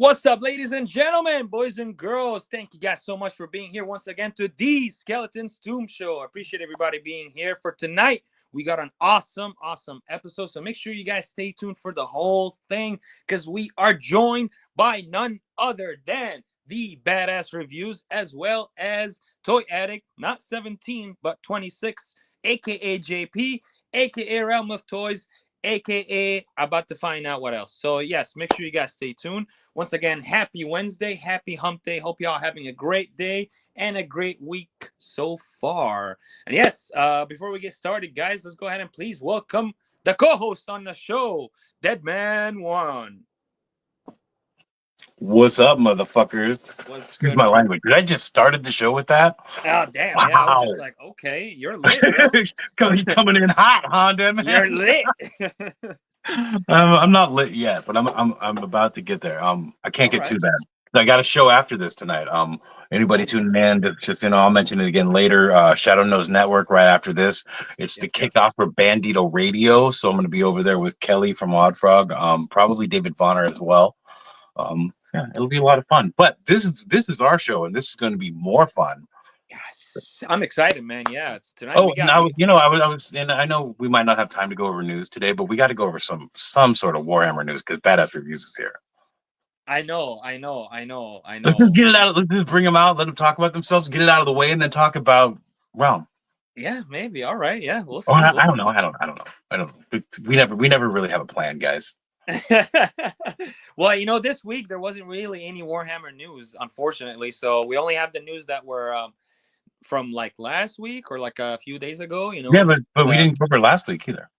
What's up, ladies and gentlemen, boys and girls? Thank you guys so much for being here once again to the Skeleton's Tomb Show. I appreciate everybody being here for tonight. We got an awesome episode, so make sure you guys stay tuned for the whole thing because we are joined by none other than the Badass Reviews as well as Toy Addict, not 17, but 26, a.k.a. JP, a.k.a. Realm of Toys, a.k.a. about to find out what else. So, yes, make sure you guys stay tuned. Once again, happy Wednesday, happy hump day. Hope y'all having a great day and a great week so far. And yes, before we get started, guys, let's go ahead and please welcome the co-host on the show, Deadman One. What's up, motherfuckers? Excuse my language. Did I just started the show with that? Oh, damn. Wow. Yeah, I was just like, okay, you're lit, bro. coming in hot, Honda, man. You're lit. I'm not lit yet, but I'm about to get there. I can't get too bad. I got a show after this tonight. Anybody tuning in, just I'll mention it again later. Shadow Nose Network right after this. It's the kickoff for Bandito Radio, so I'm going to be over there with Kelly from Odd Frog, probably David Vonner as well. Yeah, it'll be a lot of fun. But this is our show, and this is going to be more fun. Yes, I'm excited, man. Yeah, tonight. Oh, and I was, and I know we might not have time to go over news today, but we got to go over some sort of Warhammer news because Badass Reviews is here. I know. Let's just get it out. Let's just bring them out. Let them talk about themselves. Get it out of the way, and then talk about Realm. Yeah, maybe. All right. Yeah, we'll see. Oh, I don't know. We never really have a plan, guys. Well, this week there wasn't really any Warhammer news, unfortunately. So we only have the news that were from like last week or like a few days ago. Yeah, but we didn't cover last week either.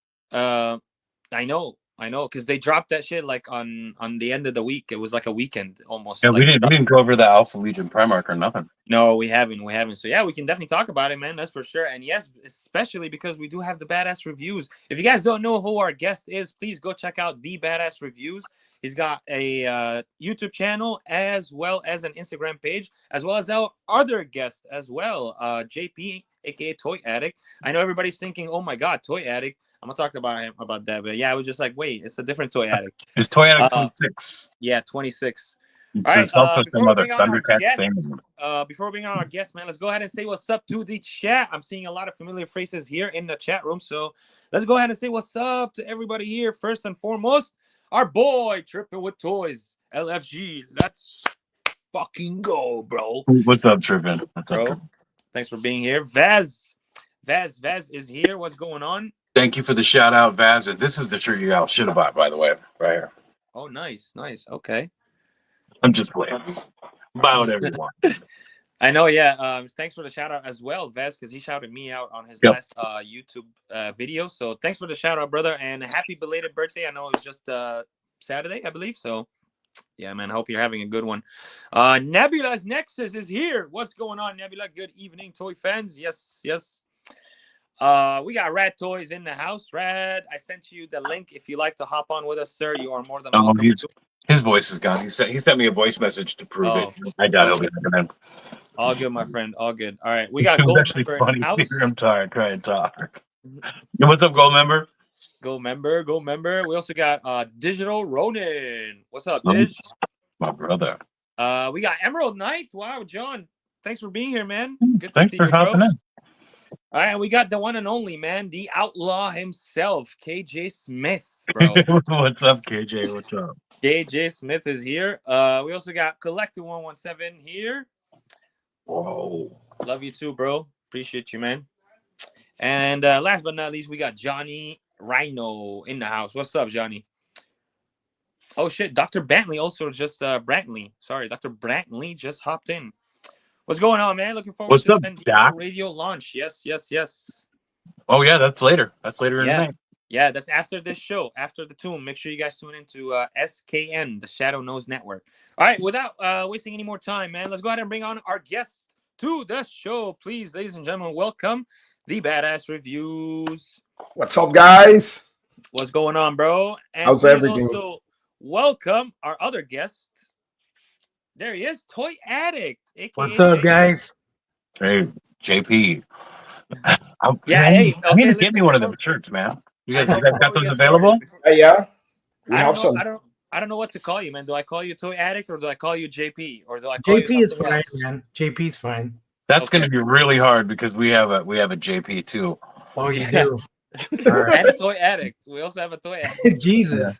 I know, because they dropped that shit like on the end of the week. It was like a weekend almost. Yeah, like, we didn't go over the Alpha Legion Primarch or nothing. No, we haven't. So yeah, we can definitely talk about it, man. That's for sure. And yes, especially because we do have the Badass Reviews. If you guys don't know who our guest is, please go check out the Badass Reviews. He's got a YouTube channel as well as an Instagram page, as well as our other guest as well, JP, aka Toy Addict. I know everybody's thinking, "Oh my God, Toy Addict." I'm gonna talk about that, but yeah, I was just like, wait, it's a different Toy Addict. It's Toy Addict 26. Yeah, 26. All right, before we bring on our guest, man, let's go ahead and say what's up to the chat. I'm seeing a lot of familiar faces here in the chat room, so let's go ahead and say what's up to everybody here. First and foremost, our boy Tripping with Toys, LFG. Let's fucking go, bro. What's up, Tripping? What's up, Trippin'? Thanks for being here. Vaz is here. What's going on? Thank you for the shout out, Vaz. And this is the shirt you all should have bought, by the way, right here. Oh, nice. Okay. I'm just playing. Buy whatever you want. I know, yeah. Thanks for the shout out as well, Vaz, because he shouted me out on his last YouTube video. So thanks for the shout out, brother, and happy belated birthday. I know it was just Saturday, I believe. So yeah, man. I hope you're having a good one. Nebula's Nexus is here. What's going on, Nebula? Good evening, toy fans. Yes. We got Rad Toys in the house. Rad, I sent you the link. If you like to hop on with us, sir, you are more than welcome. His voice is gone. He sent me a voice message to prove it. I doubt he'll be looking in. All good, my friend. All good. All right, we got Gold Member in the house. I'm tired. Try and talk. What's up, Gold Member? Gold Member. We also got Digital Ronin. What's up, Dig? My brother. We got Emerald Knight. Wow, John. Thanks for being here, man. Good Thanks to see for you, bro. hopping in. All right, we got the one and only, man, the outlaw himself, KJ Smith, bro. What's up, KJ? What's up? KJ Smith is here. We also got Collector 117 here. Whoa. Love you too, bro. Appreciate you, man. And last but not least, we got Johnny Rhino in the house. What's up, Johnny? Oh, shit. Dr. Brantley also just Brantley. Sorry, Dr. Brantley just hopped in. What's going on, man? Looking forward to the radio launch. Yes. Oh, yeah, that's later. That's later in the night. Yeah, that's after this show, after the tomb. Make sure you guys tune into SKN, the Shadow Nose Network. All right, without wasting any more time, man, let's go ahead and bring on our guest to the show. Please, ladies and gentlemen, welcome the Badass Reviews. What's up, guys? What's going on, bro? And how's everything? Also, welcome our other guest. There he is, Toy Addict. What's up, guys? Hey, JP. Hey, get me one of them shirts, man. You guys got those available? Yeah, we have some. I don't know what to call you, man. Do I call you Toy Addict or do I call you JP or do I call you JP is something fine, else? man. JP's fine. That's Okay. going to be really hard because we have a JP too. Oh, you Yeah. do. All right. And a Toy Addict. We also have a Toy Addict. Jesus.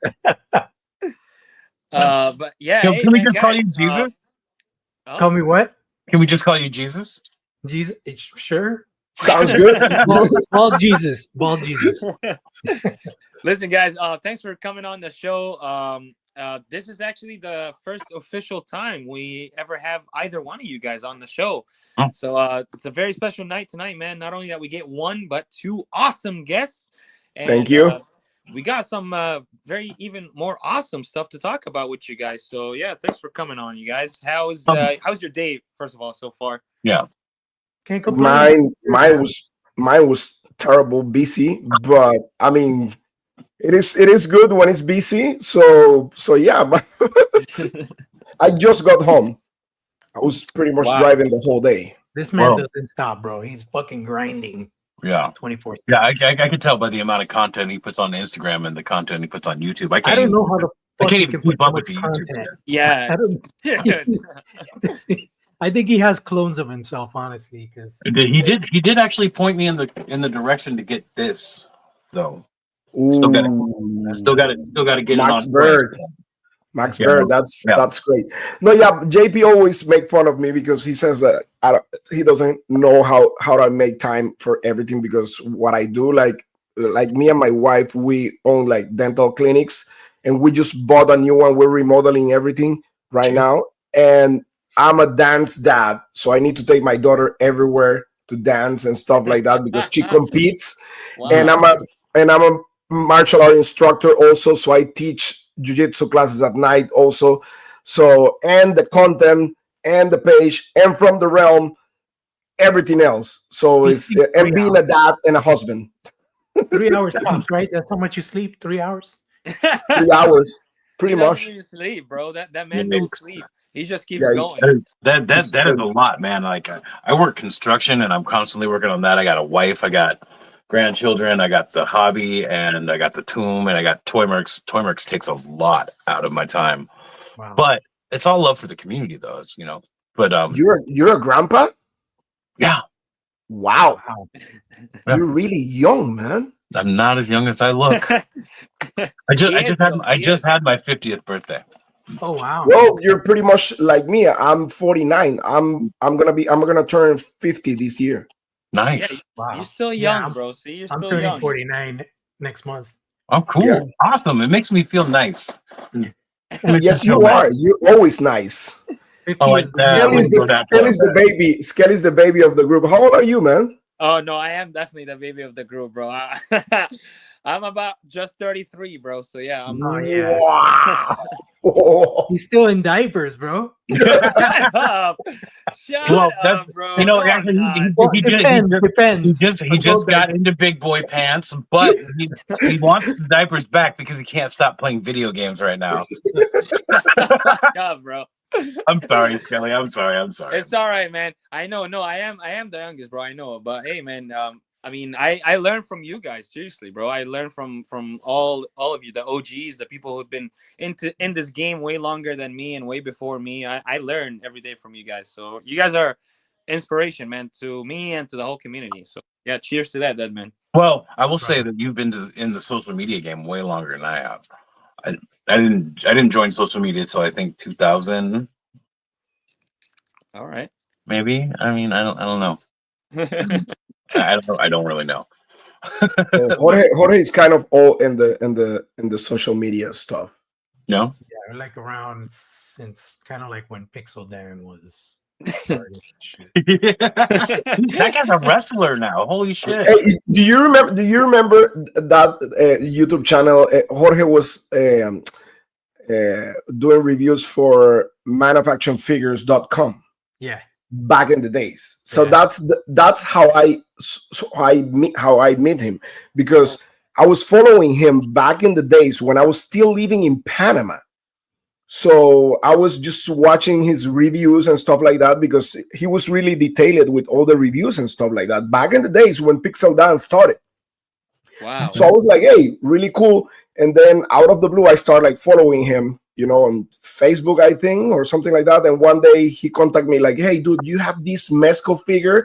But yeah, Yo, hey can we man, just call guys. you Jesus? Oh, Call me what? Can we just call you Jesus? Jesus. Sure. Sounds good. Bald Jesus. Bald Jesus. listen, guys. Thanks for coming on the show. This is actually the first official time we ever have either one of you guys on the show. Oh. So it's a very special night tonight, man. Not only that we get one, but two awesome guests. And, Thank you. We got some very even more awesome stuff to talk about with you guys. So yeah, thanks for coming on, you guys. How's your day, first of all, so far? Yeah. Can't complain. Mine was terrible, busy, but I mean, it is good when it's busy. So yeah, but I just got home. I was pretty much driving the whole day. This man doesn't stop, bro. He's fucking grinding. Yeah. 24/7. Yeah, I can tell by the amount of content he puts on Instagram and the content he puts on YouTube. I don't know how the I fuck can't he even can keep put up so with much the YouTube content. shit. Yeah. I think he has clones of himself, honestly, because He did actually point me in the direction to get this, though. Ooh, Still got to get Max it on Bird. Max Yeah. Bird, that's great. No, yeah, JP always make fun of me because he says that he doesn't know how to make time for everything because what I do, like me and my wife, we own like dental clinics and we just bought a new one. We're remodeling everything right now, and I'm a dance dad, so I need to take my daughter everywhere to dance and stuff like that because she competes, Wow. and I'm a martial art instructor also, so I teach jiu-jitsu classes at night also. So, and the content and the page and from the realm, everything else. So it's and being a dad and a husband. 3 hours tops, right? That's how much you sleep. 3 hours. 3 hours, pretty He much. doesn't even sleep, bro. That man don't sleep. He just keeps Yeah, going. That is a lot, man. Like I work construction and I'm constantly working on that. I got a wife, I got grandchildren, I got the hobby, and I got the tomb, and I got Toymerks. Toymerks takes a lot out of my time. Wow. But it's all love for the community, though. It's, But you're a grandpa? Yeah. Wow. Yeah. You're really young, man. I'm not as young as I look. I just had my 50th birthday. Oh wow. Well, you're pretty much like me. I'm 49. I'm gonna turn 50 this year. Nice. Yeah, Wow. you're still young, Yeah, bro. See, you're I'm still turning young. 49 next month. Oh, cool. Yeah. Awesome. It makes me feel nice. Yes, you are. You're always nice. 50 Oh, is Skelly's the baby. Skelly's the baby of the group. How old are you, man? Oh no, I am definitely the baby of the group, bro. I'm about just 33, bro. So yeah, I'm. Oh, yeah. Wow. He's still in diapers, bro. Shut up, bro. Depends. He just got into big boy pants, but he wants his diapers back because he can't stop playing video games right now. Shut up, bro. I'm sorry, Skelly. I'm sorry. It's all right, man. I know. No, I am the youngest, bro. I know. But hey, man. I mean, I learned from you guys, seriously, bro. I learned from all of you, the OGs, the people who've been in this game way longer than me and way before me. I learn every day from you guys. So you guys are inspiration, man, to me and to the whole community. So yeah, cheers to that, man. Well, I will say that you've been in the social media game way longer than I have. I didn't join social media until I think 2000. All right. Maybe. I mean, I don't know. I don't really know. Jorge is kind of all in the social media stuff. No? Yeah, like around since kind of like when Pixel Dan was started. That guy's a wrestler now. Holy shit. Hey, do you remember that YouTube channel? Jorge was doing reviews for manufacturingfigures.com. Yeah. Back in the days. So Yeah. that's how I meet him, because I was following him back in the days when I was still living in Panama. So I was just watching his reviews and stuff like that because he was really detailed with all the reviews and stuff like that back in the days when Pixel Dance started. Wow. So I was like, hey, really cool. And then out of the blue, I start like following him, on Facebook, I think, or something like that. And one day he contacted me like, "Hey, dude, you have this Mezco figure?"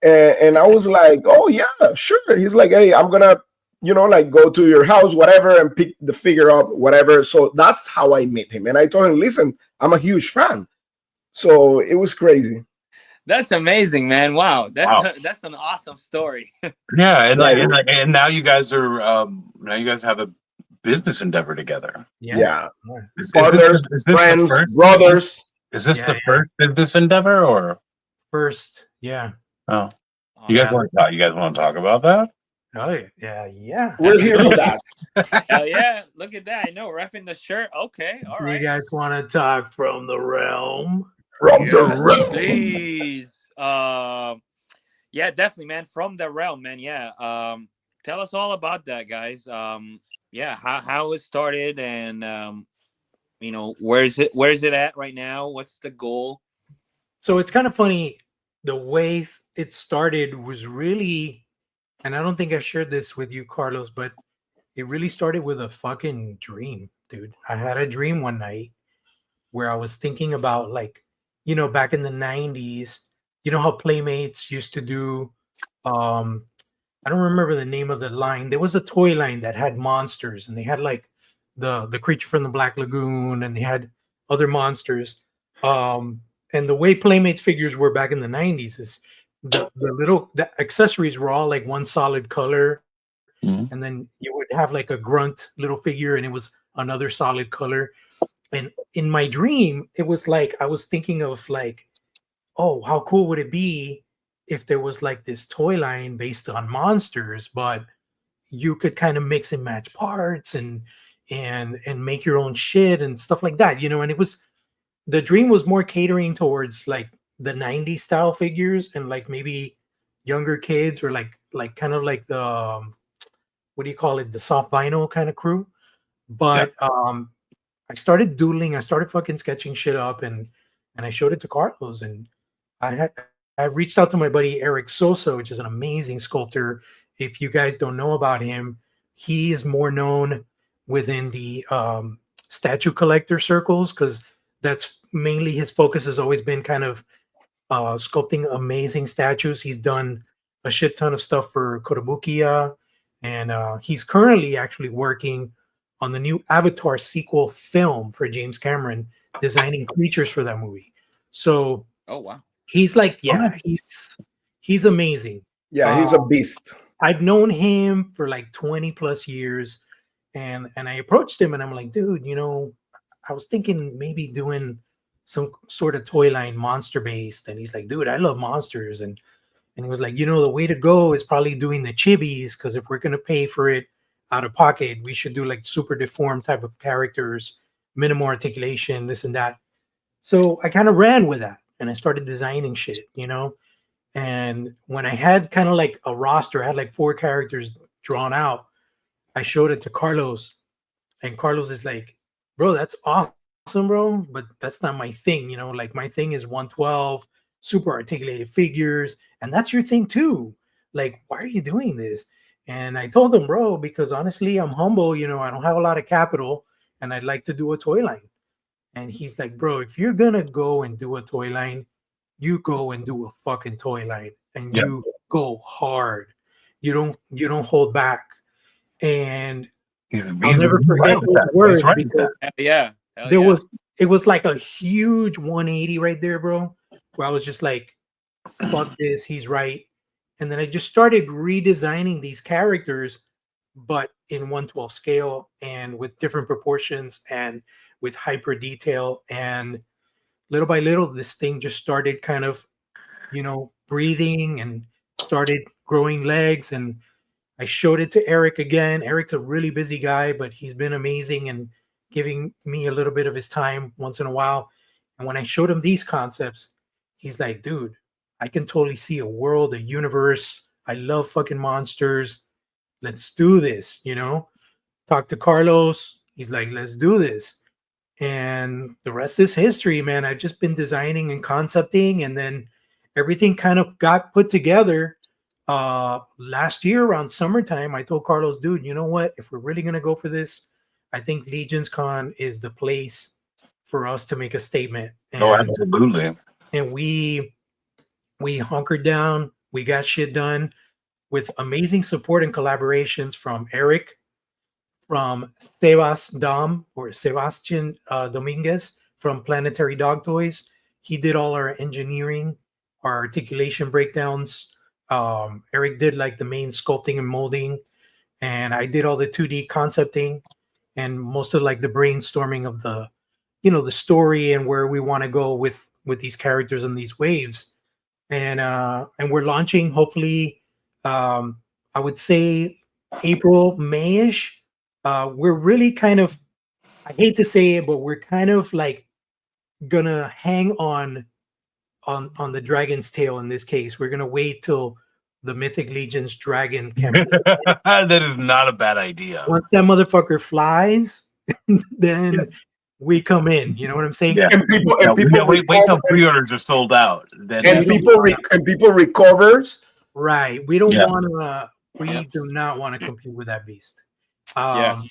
And I was like, "Oh yeah, sure." He's like, "Hey, I'm gonna, like go to your house, whatever, and pick the figure up, whatever." So that's how I met him. And I told him, "Listen, I'm a huge fan." So it was crazy. That's amazing, man. Wow, Wow. that's an awesome story. Yeah, and Yeah, and now you guys are now you guys have a business endeavor together. yeah. Is Partners, is this the friends, first? brothers. Is this Yeah, the yeah. first business endeavor, or First, yeah. oh, you guys Awesome. want to talk? You guys want to talk about that? Oh yeah. We're here for Absolutely. that. Hell yeah! Look at that. I know, repping the shirt. Okay, all You right. guys want to talk from the realm? From the Yes, realm. please. Yeah, definitely, man. From the realm, man. Yeah. Tell us all about that, guys. Yeah, how it started, and where's it at right now? What's the goal? So it's kind of funny. The way it started was really, and I don't think I shared this with you, Carlos, but it really started with a fucking dream, dude. I had a dream one night where I was thinking about, like, back in the 90s, how Playmates used to do. um I don't remember the name of the line. There was a toy line that had monsters, and they had like the creature from the Black Lagoon, and they had other monsters. Um, and the way Playmates figures were back in the 90s is the accessories were all like one solid color, and Mhm. then you would have like a grunt little figure, and it was another solid color. And in my dream, it was like I was thinking of like, oh, how cool would it be if there was like this toy line based on monsters, but you could kind of mix and match parts and make your own shit and stuff like that, and it was, the dream was more catering towards like the 90s style figures, and like maybe younger kids, or like kind of like the what do you call it, the soft vinyl kind of crew. Yeah. But I started doodling, I started fucking sketching shit up, and I showed it to Carlos, and I reached out to my buddy Eric Sosa, which is an amazing sculptor. If you guys don't know about him, he is more known within the statue collector circles, because that's mainly his focus has always been kind of sculpting amazing statues. He's done a shit ton of stuff for Kotobukiya, and he's currently actually working on the new Avatar sequel film for James Cameron, designing creatures for that movie. So Oh wow. he's like, Okay. yeah, he's amazing. Yeah, he's Uh, a beast. I've known him for like 20 plus years, and I approached him and I'm like, dude, I was thinking maybe doing some sort of toy line monster based. And he's like, dude, I love monsters. And he was like, the way to go is probably doing the chibis, because if we're gonna pay for it out of pocket, we should do like super deformed type of characters, minimal articulation, this and that. So I kind of ran with that and I started designing shit. And when I had kind of like a roster, I had like 4 characters drawn out. I showed it to Carlos, and Carlos is like, bro, that's awesome, bro, but that's not my thing. Like my thing is 112, super articulated figures, and that's your thing too. Like, why are you doing this? And I told him, bro, because honestly, I'm humble. I don't have a lot of capital, and I'd like to do a toy line. And he's like, bro, if you're gonna go and do a toy line, you go and do a fucking toy line, and Yeah. you go hard. You don't hold back. And I'll He's never forget right with those that. He's words, right with because that. Hell yeah. Hell there yeah. was it was like a huge 180 right there, bro, where I was just like, fuck this, he's right. And then I just started redesigning these characters, but in 112 scale and with different proportions and with hyper detail. And little by little, this thing just started kind of, breathing, and started growing legs. And I showed it to Eric again. Eric's a really busy guy, but he's been amazing and giving me a little bit of his time once in a while. And when I showed him these concepts, he's like, dude, I can totally see a world, a universe. I love fucking monsters. Let's do this. Talk to Carlos. He's like, let's do this. And the rest is history, man. I've just been designing and concepting, and then everything kind of got put together. last year around summertime, I told Carlos, dude, you know what? If we're really gonna go for this, I think Legions Con is the place for us to make a statement. Oh, absolutely. And we hunkered down, we got shit done with amazing support and collaborations from Eric, from Sebastian Dominguez from Planetary Dog Toys. He did all our engineering, our articulation breakdowns. Eric did like the main sculpting and molding, and I did all the 2D concepting and most of like the brainstorming of the, the story and where we want to go with these characters and these waves. And we're launching hopefully, I would say April, Mayish. We're really kind of, I hate to say it, but we're kind of like gonna hang on the dragon's tail in this case. We're gonna wait till the Mythic Legions dragon campaign. That is not a bad idea. Once that motherfucker flies, then we come in. You know what I'm saying? Yeah. And people wait till pre-orders are sold out. Then and people recovers. Right. We don't Yeah. want to. We do not want to compete with that beast. Yeah.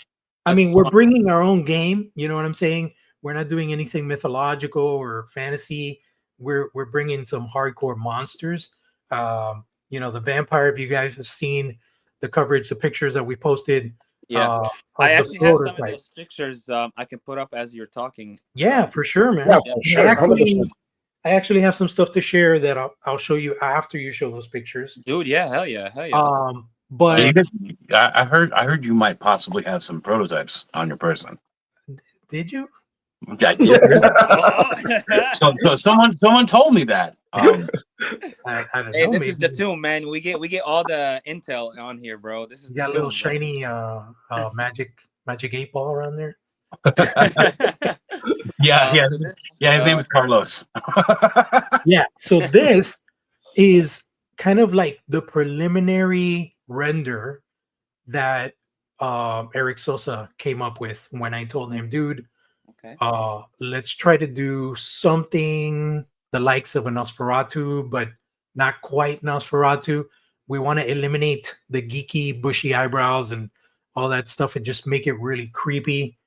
I mean, we're bringing our own game. You know what I'm saying? We're not doing anything mythological or fantasy. We're bringing some hardcore monsters. The vampire. If you guys have seen the coverage, the pictures that we posted. Yeah, I actually have some of those pictures. I can put up as you're talking. Yeah, for sure, man. Yeah, for sure. 100%. I actually have some stuff to share that I'll show you after you show those pictures. Dude, yeah, hell yeah. But I heard you might possibly have some prototypes on your person. Did you? Yeah, so someone told me that. I don't Hey, know. this is the tomb, man. We get all the intel on here, bro. This is You got a the little tomb, shiny magic 8-ball around there. Yeah. So this, His name is Carlos. Yeah. So this is kind of like the preliminary render that Eric Sosa came up with when I told him, dude, okay, let's try to do something the likes of a Nosferatu, but not quite Nosferatu. We want to eliminate the geeky, bushy eyebrows and all that stuff and just make it really creepy.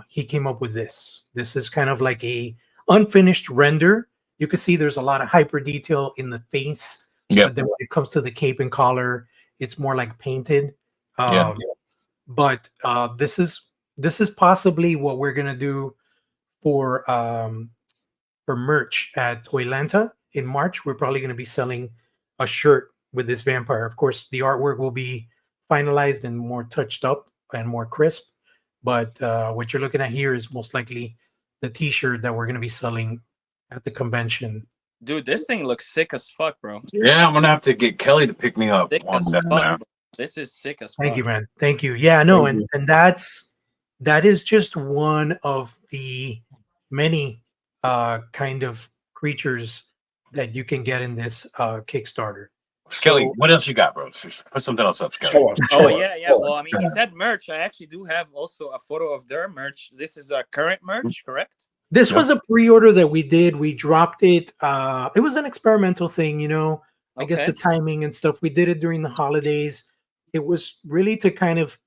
He came up with this. This is kind of like a unfinished render. You can see there's a lot of hyper detail in the face. Yeah. But then when it comes to the cape and collar, it's more like painted. But this is possibly what we're gonna do for merch at Toylanta in March. We're probably gonna be selling a shirt with this vampire. Of course, the artwork will be finalized and more touched up and more crisp. But what you're looking at here is most likely the T-shirt that we're gonna be selling at the convention. dude, this thing looks sick as fuck, bro. Yeah, I'm gonna have to get Kelly to pick me up Sick on as that. fuck, bro. This is sick as fuck. Thank you, man. Thank you. Yeah, no, Thank and that is just one of the many kind of creatures that you can get in this Kickstarter. Skelly, what else you got, bro? Put something else up, Skelly. Show us, Oh show us, yeah. show us. Well, I mean, he said merch. I actually do have also a photo of their merch. This is a current merch, correct? This was a pre-order that we did. We dropped it. It was an experimental thing, I guess the timing and stuff. We did it during the holidays. It was really to kind of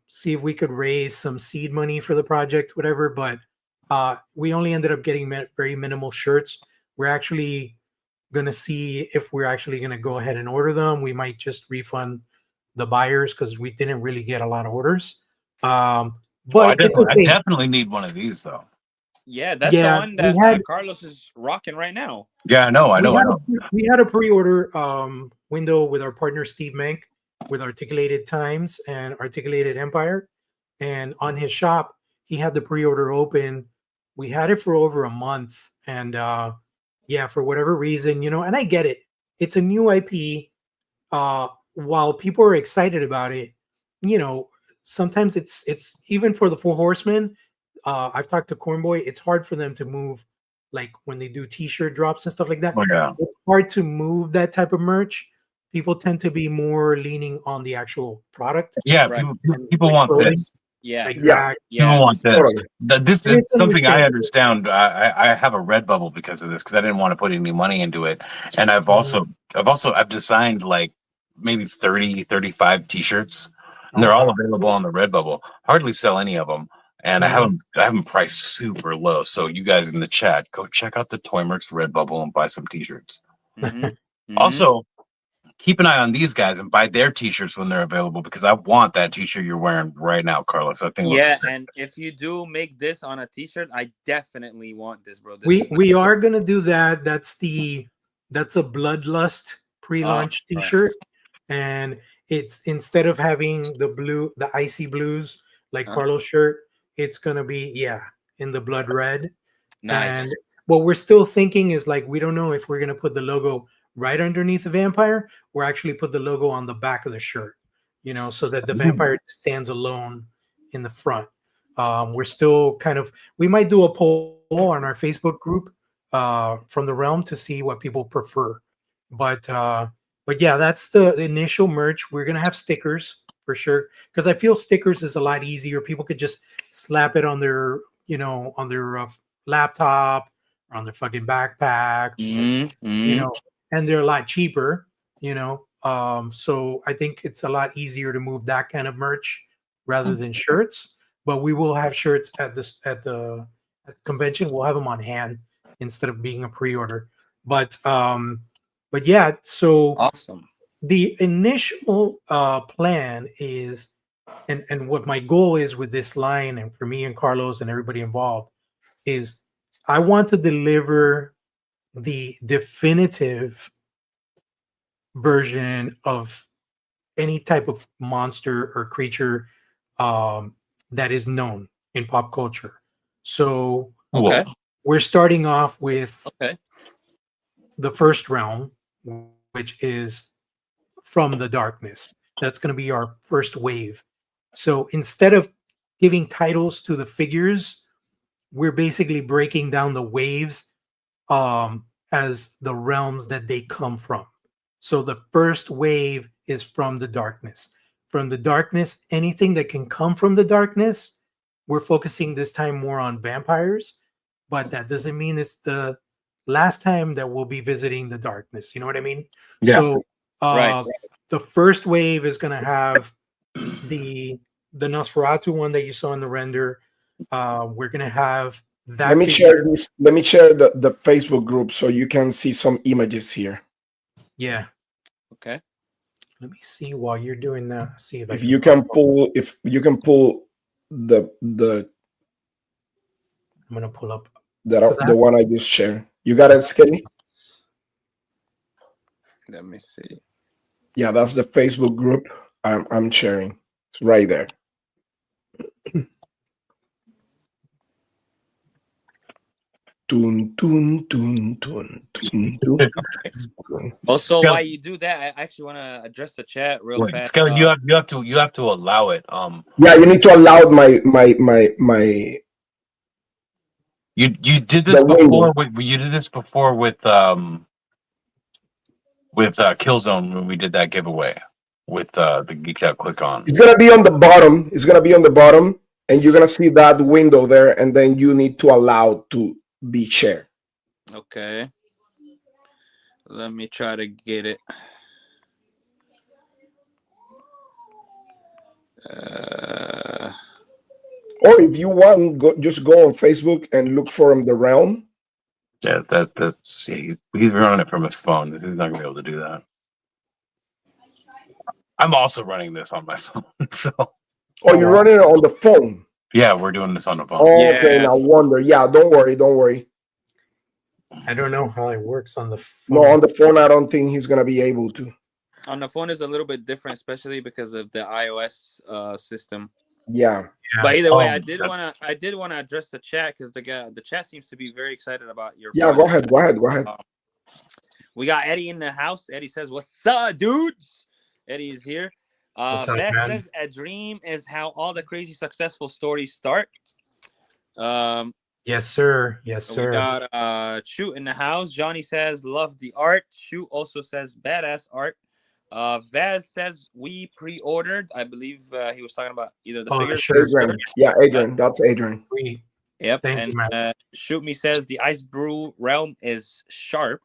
see if we could raise some seed money for the project, whatever. But we only ended up getting very minimal shirts. We're actually going to see if we're actually going to go ahead and order them. We might just refund the buyers because we didn't really get a lot of orders. But I definitely need one of these, though. Yeah, that's the one that Carlos is rocking right now. Yeah, I know. We had a pre-order window with our partner Steve Menk with Articulated Times and Articulated Empire, and on his shop he had the pre-order open. We had it for over a month, and for whatever reason, and I get it. It's a new IP. While people are excited about it, sometimes it's even for the Four Horsemen. I've talked to Cornboy. It's hard for them to move, like when they do T-shirt drops and stuff like that. Oh, yeah. It's hard to move that type of merch. People tend to be more leaning on the actual product. Yeah, Right. people want this. Yeah. Exactly. You Yeah. want this. Totally. This And is it's something I understandable. understand. I have a Redbubble because of this because I didn't want to put any money into it, and Mhm. I've designed like maybe 30, 35 t-shirts, and Oh they're all wow. available on the Redbubble. Hardly sell any of them, and Mhm. I have them priced super low. So you guys in the chat, go check out the Toy Mercs Redbubble and buy some t-shirts. Mm-hmm. Mm-hmm. Also, keep an eye on these guys and buy their t-shirts when they're available because I want that t-shirt you're wearing right now, Carlos. That thing looks Yeah, sick. and if you do make this on a t-shirt, I definitely want this, bro. This We is like, we are gonna do that. That's a Bloodlust oh, pre-launch right. T-shirt, and it's instead of having the icy blues like Uh, Carlos' shirt, it's gonna be in the blood red. And nice. what we're still thinking is like we don't know if we're gonna put the logo right underneath the vampire or actually put the logo on the back of the shirt, so that the vampire stands alone in the front. We're still we might do a poll on our Facebook group from the realm to see what people prefer. But yeah, that's the initial merch. We're gonna have stickers for sure because I feel stickers is a lot easier. People could just slap it on their laptop or on their fucking backpack, Mm-hmm. you Mm-hmm. know, and they're a lot cheaper. So I think it's a lot easier to move that kind of merch rather than shirts. But we will have shirts at the convention. We'll have them on hand instead of being a pre-order. But yeah, so Awesome. the initial plan is, and what my goal is with this line, and for me and Carlos and everybody involved, is I want to deliver the definitive version of any type of monster or creature um, that is known in pop culture. So Okay. Whoa. we're starting off with Okay. the first realm, which is from the darkness. That's going to be our first wave. So instead of giving titles to the figures, we're basically breaking down the waves as the realms that they come from. So the first wave is from the darkness. From the darkness, anything that can come from the darkness, we're focusing this time more on vampires, but that doesn't mean it's the last time that we'll be visiting the darkness. You know what I mean? Yeah. So Right. the first wave is going to have the the Nosferatu one that you saw in the render. We're going to have Let that me figure. share this. Let me share the Facebook group so you can see some images here. Yeah. Okay. Let me see while you're doing that. See if I If can you pop can up. pull, if you can pull the I'm gonna pull up that because I the have. one I just shared. You got it, Skinny? Let me see. Yeah, that's the Facebook group I'm sharing. It's right there. Tun, tun, tun, tun, tun, tun, Okay. tun. Also, while Skelly, you do that, I actually want to address the chat real wait, fast. Skelly, you have to allow it. Yeah, you need to allow my You did this the window. before. You did this before with Killzone when we did that giveaway with the Geek Out Click On. It's gonna be on the bottom. It's gonna be on the bottom, and you're gonna see that window there, and then you need to allow to be shared. Okay. Let me try to get it. Or if you want, just go on Facebook and look for the realm. Yeah, that's he's running it from his phone. He's not gonna be able to do that. I'm also running this on my phone, so Or you're running it on the phone. yeah, we're doing this on the phone. Okay, Yeah. now wonder. Yeah, don't worry, don't worry. I don't know how it works on the No, phone. on the phone, I don't think he's gonna be able to. On the phone is a little bit different, especially because of the iOS system. Yeah. But either way, That- I did wanna address the chat because the chat seems to be very excited about your Yeah, go project. ahead, go ahead, go ahead. We got Eddie in the house. Eddie says, "What's up, dudes?" Eddie is here. What's up, Beth man? says, "A dream is how all the crazy successful stories start." Yes, sir. Yes, We sir. got Shoot in the house. Johnny says, "Love the art." Shoot also says, "Badass art." Vaz says we pre-ordered. I believe he was talking about either the Oh, figures. sure. Adrian. Yeah, Adrian. That's Adrian. Sweet. Yep. Thank And you, man. Shoot Me says the Ice Brew realm is sharp.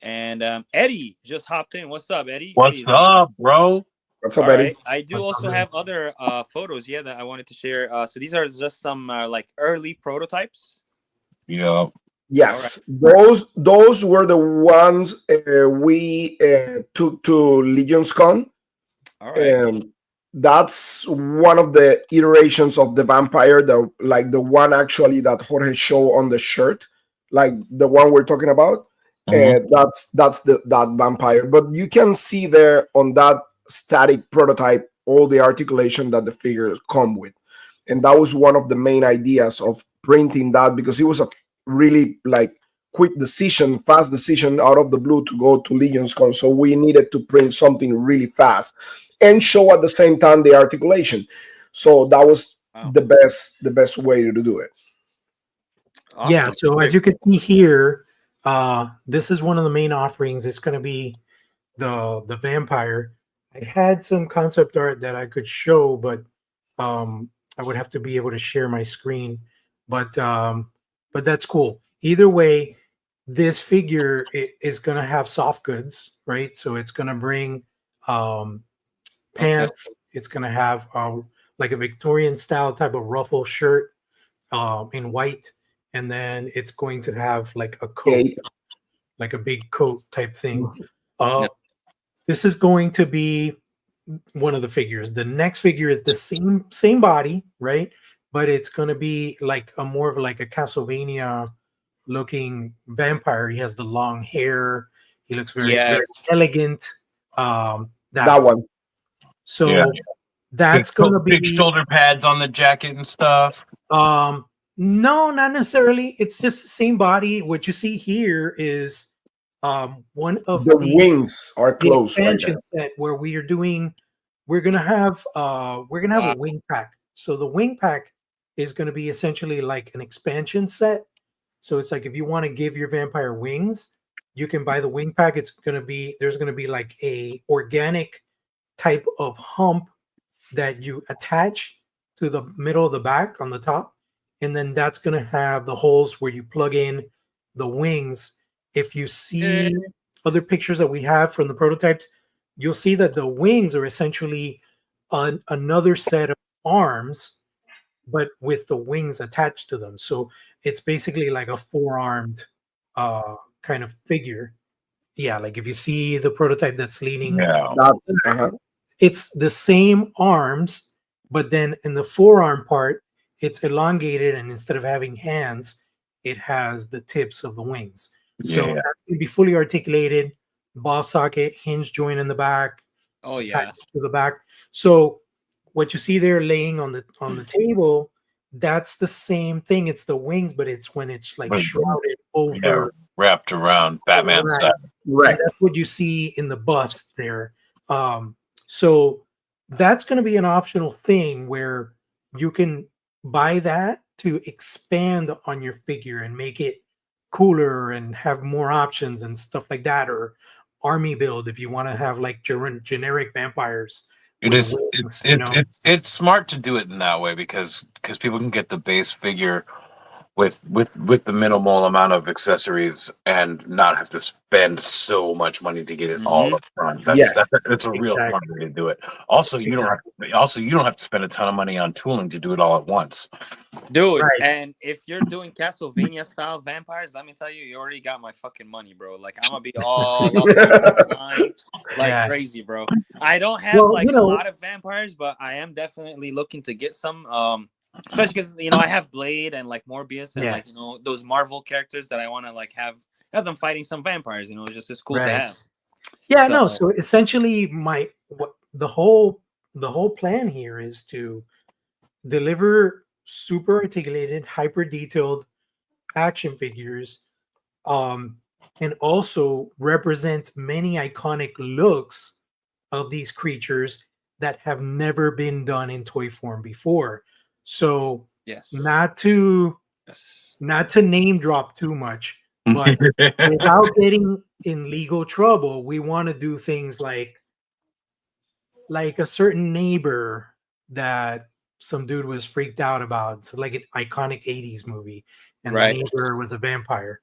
And Eddie just hopped in. What's up, Eddie? What's Eddie's up, bro? What's up, all Eddie? right. I do What's up, also man? have other photos, yeah, that I wanted to share. So these are just some like early prototypes. Yeah. Yes, those were the ones we took to Legion's Con. All right. That's one of the iterations of the vampire, the one actually that Jorge showed on the shirt, like the one we're talking about. Mhm. That's that vampire. But you can see there on that static prototype all the articulation that the figures come with, and that was one of the main ideas of printing that, because it was a really like quick decision, fast decision out of the blue to go to Legion's Con. So we needed to print something really fast and show at the same time the articulation. So that was Wow. the best way to do it. Awesome. Yeah, so as you can see here, this is one of the main offerings. It's going to be the vampire. I had some concept art that I could show, but I would have to be able to share my screen. But that's cool. Either way, this figure is going to have soft goods, right? So it's going to bring pants. It's going to have like a Victorian style type of ruffle shirt in white, and then it's going to have like a coat, Okay. like a big coat type thing. No. This is going to be one of the figures. The next figure is the same body, right? But it's going to be like a more of like a Castlevania looking vampire. He has the long hair. He looks very Yes. elegant. That one. So Yeah. that's going to big be shoulder pads on the jacket and stuff. no, not necessarily. It's just the same body. What you see here is one of The the wings are closed right expansion now. set where we're gonna have a wing pack. So the wing pack is gonna be essentially like an expansion set. So it's like if you want to give your vampire wings, you can buy the wing pack. There's gonna be like a organic type of hump that you attach to the middle of the back on the top, and then that's going to have the holes where you plug in the wings. If you see other pictures that we have from the prototypes, you'll see that the wings are essentially another set of arms, but with the wings attached to them. So it's basically like a four-armed kind of figure. Yeah, like if you see the prototype that's leaning, Yeah. That's it's the same arms, but then in the forearm part, it's elongated, and instead of having hands, it has the tips of the wings. So Yeah. that's going to be fully articulated, ball socket, hinge joint in the back, Oh yeah. attached to the back. So what you see there laying on the table, that's the same thing. It's the wings, but it's when it's like shrouded over, Wrapped around Batman right. style. right. And that's what you see in the bust there. So that's going to be an optional thing where you can buy that to expand on your figure and make it cooler and have more options and stuff like that, or army build if you want to have like generic vampires. It with is. wings, you know? It's smart to do it in that way because people can get the base figure with the minimal amount of accessories and not have to spend so much money to get it all up front. Yes. That's a real smart Exactly. way to do it. Also, you don't have to spend a ton of money on tooling to do it all at once. Dude, Right. and if you're doing Castlevania style vampires, let me tell you, you already got my fucking money, bro. Like I'm gonna be all up online like Yeah. crazy, bro. I don't have Well, like you know- a lot of vampires, but I am definitely looking to get some. Especially because I have Blade and like Morbius and Yeah. like those Marvel characters that I want to like have them fighting some vampires. It's cool to Right. have. Yeah, So- no. So essentially, the whole plan here is to deliver super articulated, hyper detailed action figures, and also represent many iconic looks of these creatures that have never been done in toy form before. So Yes. not to Yes. name drop too much, But without getting in legal trouble, we want to do things like a certain neighbor that some dude was freaked out about. So like an iconic 80s movie, and the Right. neighbor was a vampire.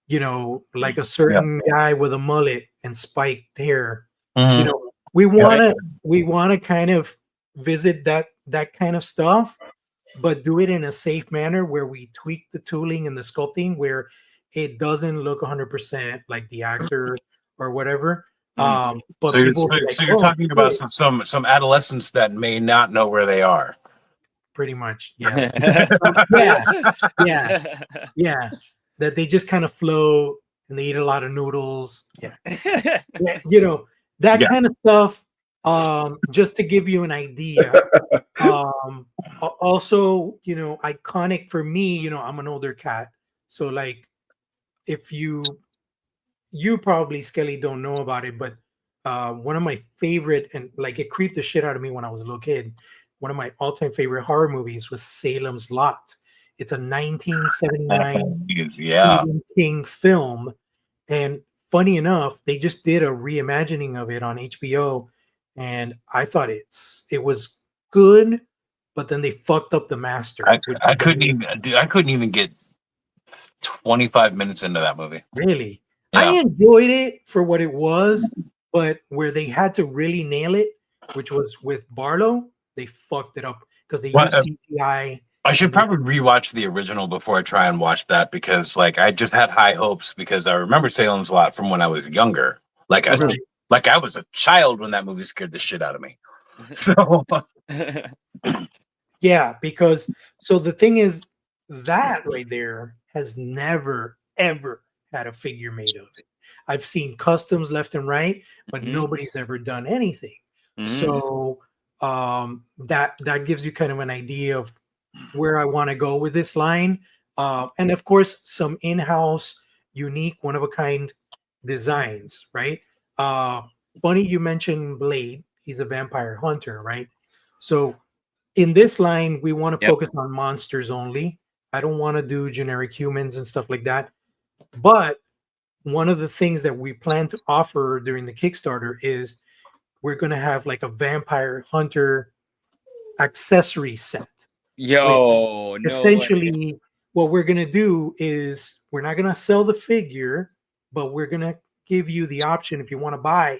You know, like a Yeah. certain guy with a mullet and spiked hair. Mhm. You know, we wanna kind of visit that kind of stuff, but do it in a safe manner where we tweak the tooling and the sculpting where it doesn't look 100% like the actor or whatever. Mm. But So you're, people so, will be like, so you're oh, talking about shit. some adolescents that may not know where they are. Pretty much, yeah. Yeah, yeah. That they just kind of float and they eat a lot of noodles. Yeah, yeah, you know, that Yeah. kind of stuff. Just to give you an idea. Also, you know, iconic for me, you know, I'm an older cat. So like if you probably Skelly don't know about it, but one of my favorite, and like it creeped the shit out of me when I was a little kid. One of my all-time favorite horror movies was Salem's Lot. It's a 1979 Yeah. Stephen King film, and funny enough, they just did a reimagining of it on HBO, and I thought it was good, but then they fucked up the master. I couldn't even dude, I couldn't even get 25 minutes into that movie. Really, I Yeah. enjoyed it for what it was, but where they had to really nail it, which was with Barlow, they fucked it up because they What, used CGI. I should probably rewatch the original before I try and watch that because like I just had high hopes because I remember Salem's Lot from when I was younger. Like I Right. like I was a child when that movie scared the shit out of me. So Yeah, because so the thing is that right there has never ever had a figure made of it. I've seen customs left and right, but Mhm. nobody's ever done anything. Mhm. So that gives you kind of an idea of where I want to go with this line. And of course, some in-house, unique, one-of-a-kind designs, right? Funny you mentioned Blade. He's a vampire hunter, right? So in this line, we want to Yep. focus on monsters only. I don't want to do generic humans and stuff like that. But one of the things that we plan to offer during the Kickstarter is we're going to have like a vampire hunter accessory set. Yo, no way. Essentially, what we're going to do is we're not going to sell the figure, but we're going to give you the option if you want to buy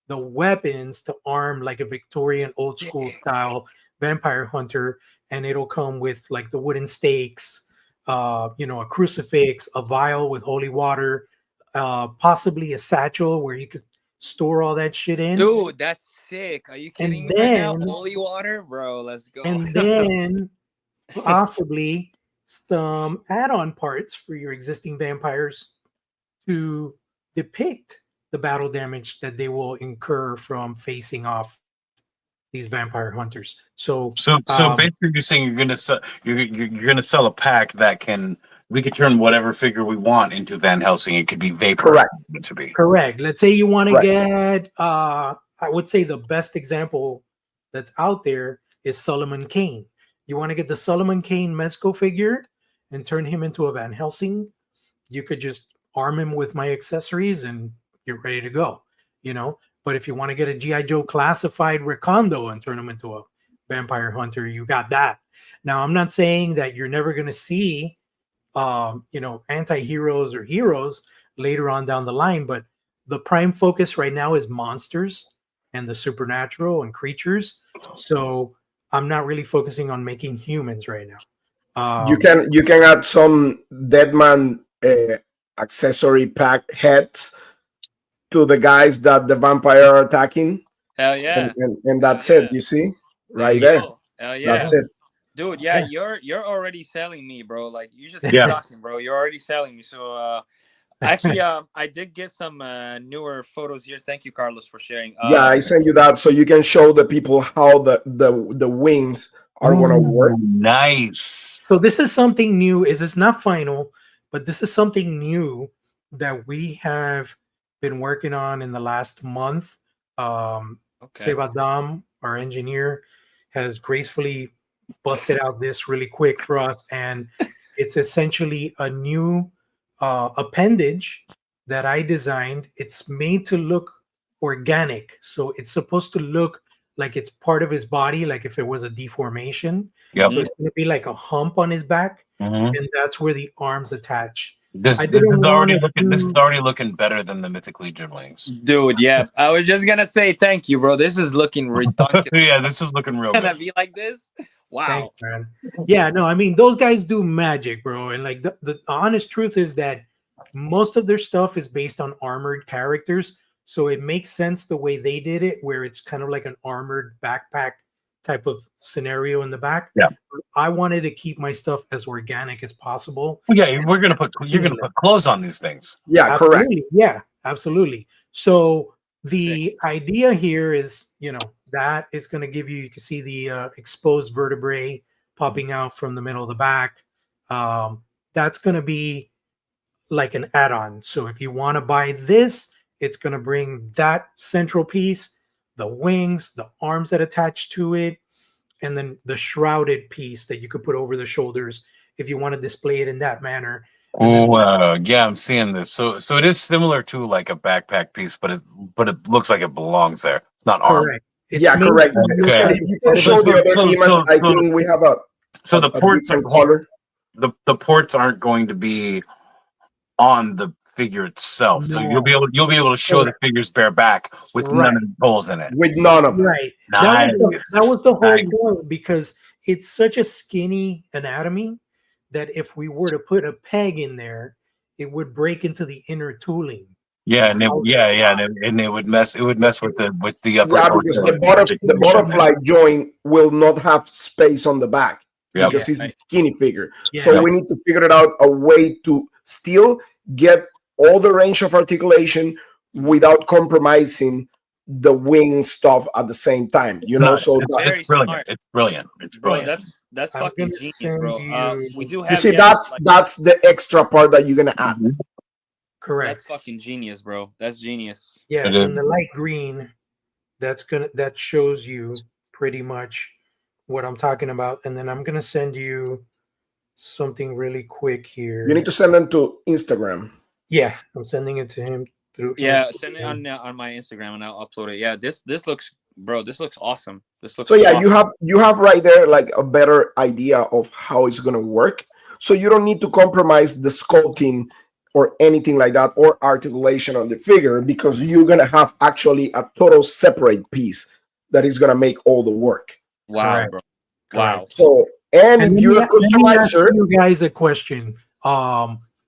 the weapons to arm like a Victorian old school style vampire hunter, and it'll come with like the wooden stakes, you know, a crucifix, a vial with holy water, possibly a satchel where you could store all that shit in. Dude, that's sick. Are you kidding And me right now? then Holy water, bro. Let's go. and then possibly some add-on parts for your existing vampires to depict the battle damage that they will incur from facing off these vampire hunters. So basically you're saying you're gonna sell a pack that we could turn whatever figure we want into Van Helsing. It could be vapor. Correct. To be correct. Let's say you want to Right. get I would say the best example that's out there is Solomon Kane. You want to get the Solomon Kane Mezco figure and turn him into a Van Helsing, you could just arm him with my accessories and you're ready to go, you know. But if you want to get a GI Joe classified Recondo and turn him into a vampire hunter, you got that. Now I'm not saying that you're never going to see you know, anti-heroes or heroes later on down the line, but the prime focus right now is monsters and the supernatural and creatures. So I'm not really focusing on making humans right now. You can add some Deadman accessory pack heads to the guys that the vampire are attacking, Hell yeah. and that's Hell it. You see, There right you there. go. Hell yeah. That's it. Dude, yeah, Yeah. you're already selling me, bro. Like you just keep Yeah. talking, bro. You're already selling me. So actually I did get some newer photos here. Thank you, Carlos, for sharing. Yeah, I send you that so you can show the people how the wings are gonna work. Nice. So this is something new. It's not final, but this is something new that we have been working on in the last month. Okay. Sebadam, our engineer, has gracefully busted out this really quick for us, and it's essentially a new appendage that I designed. It's made to look organic, so it's supposed to look like it's part of his body, like if it was a deformation. Yep. So it's going to be like a hump on his back, Mhm. and that's where the arms attach. This I this didn't is already wanna looking. This is do- already looking better than the Mythic Legion wings. Dude, yeah. I was just gonna say thank you, bro. This is looking redundant. Yeah, this is looking real Gonna good. be like this. Wow. Thanks, man. Yeah, no, I mean those guys do magic, bro. And like the honest truth is that most of their stuff is based on armored characters, so it makes sense the way they did it, where it's kind of like an armored backpack type of scenario in the back. Yeah. I wanted to keep my stuff as organic as possible. Well, yeah, you're gonna put clothes on these things. Yeah, correct. Absolutely. Yeah, absolutely. So the idea here is, that is going to give you can see the exposed vertebrae popping out from the middle of the back. That's going to be like an add-on. So if you want to buy this, it's going to bring that central piece, the wings, the arms that attach to it, and then the shrouded piece that you could put over the shoulders if you want to display it in that manner. Oh, yeah, I'm seeing this. So it is similar to like a backpack piece, but it looks like it belongs there. It's not armed. Correct. It's Yeah, made correct. to look Okay. like You part can of show a- the other image. I think we have So the a ports are different color. the ports aren't going to be on the figure itself. So No. you'll be able to show the Correct. figure's bare back with Right. none of the holes in it. With none of them. Right. Nice. That was the whole Nice. point, because it's such a skinny anatomy that if we were to put a peg in there, it would break into the inner tooling. Yeah, and it would mess with the upper Yeah, torso because the articulation. butterfly joint will not have space on the back Yep. because he's a skinny figure. Yeah. So we need to figure it out a way to still get all the range of articulation without compromising the wing stuff at the same time. Nice. So It's Very brilliant. smart. It's brilliant. It's Bro, brilliant. that's I'm fucking gonna genius, send bro. you- We do have you see, yeah, that's the extra part that you're gonna add. Mhm. Correct. that's fucking genius, bro. That's genius. Yeah, It is. in the light green, that shows you pretty much what I'm talking about. And then I'm gonna send you something really quick here. You need to send them to Instagram. Yeah, I'm sending it to him through. Yeah, Instagram. send it on my Instagram and I'll upload it. Yeah, this looks, bro. This looks awesome. This looks So yeah, awesome. you have right there like a better idea of how it's gonna work. So you don't need to compromise the sculpting or anything like that or articulation on the figure, because you're gonna have actually a total separate piece that is gonna make all the work. Wow, Correct. bro. Wow. Correct. So and if let you're me- a let me ask customizer, you guys a question.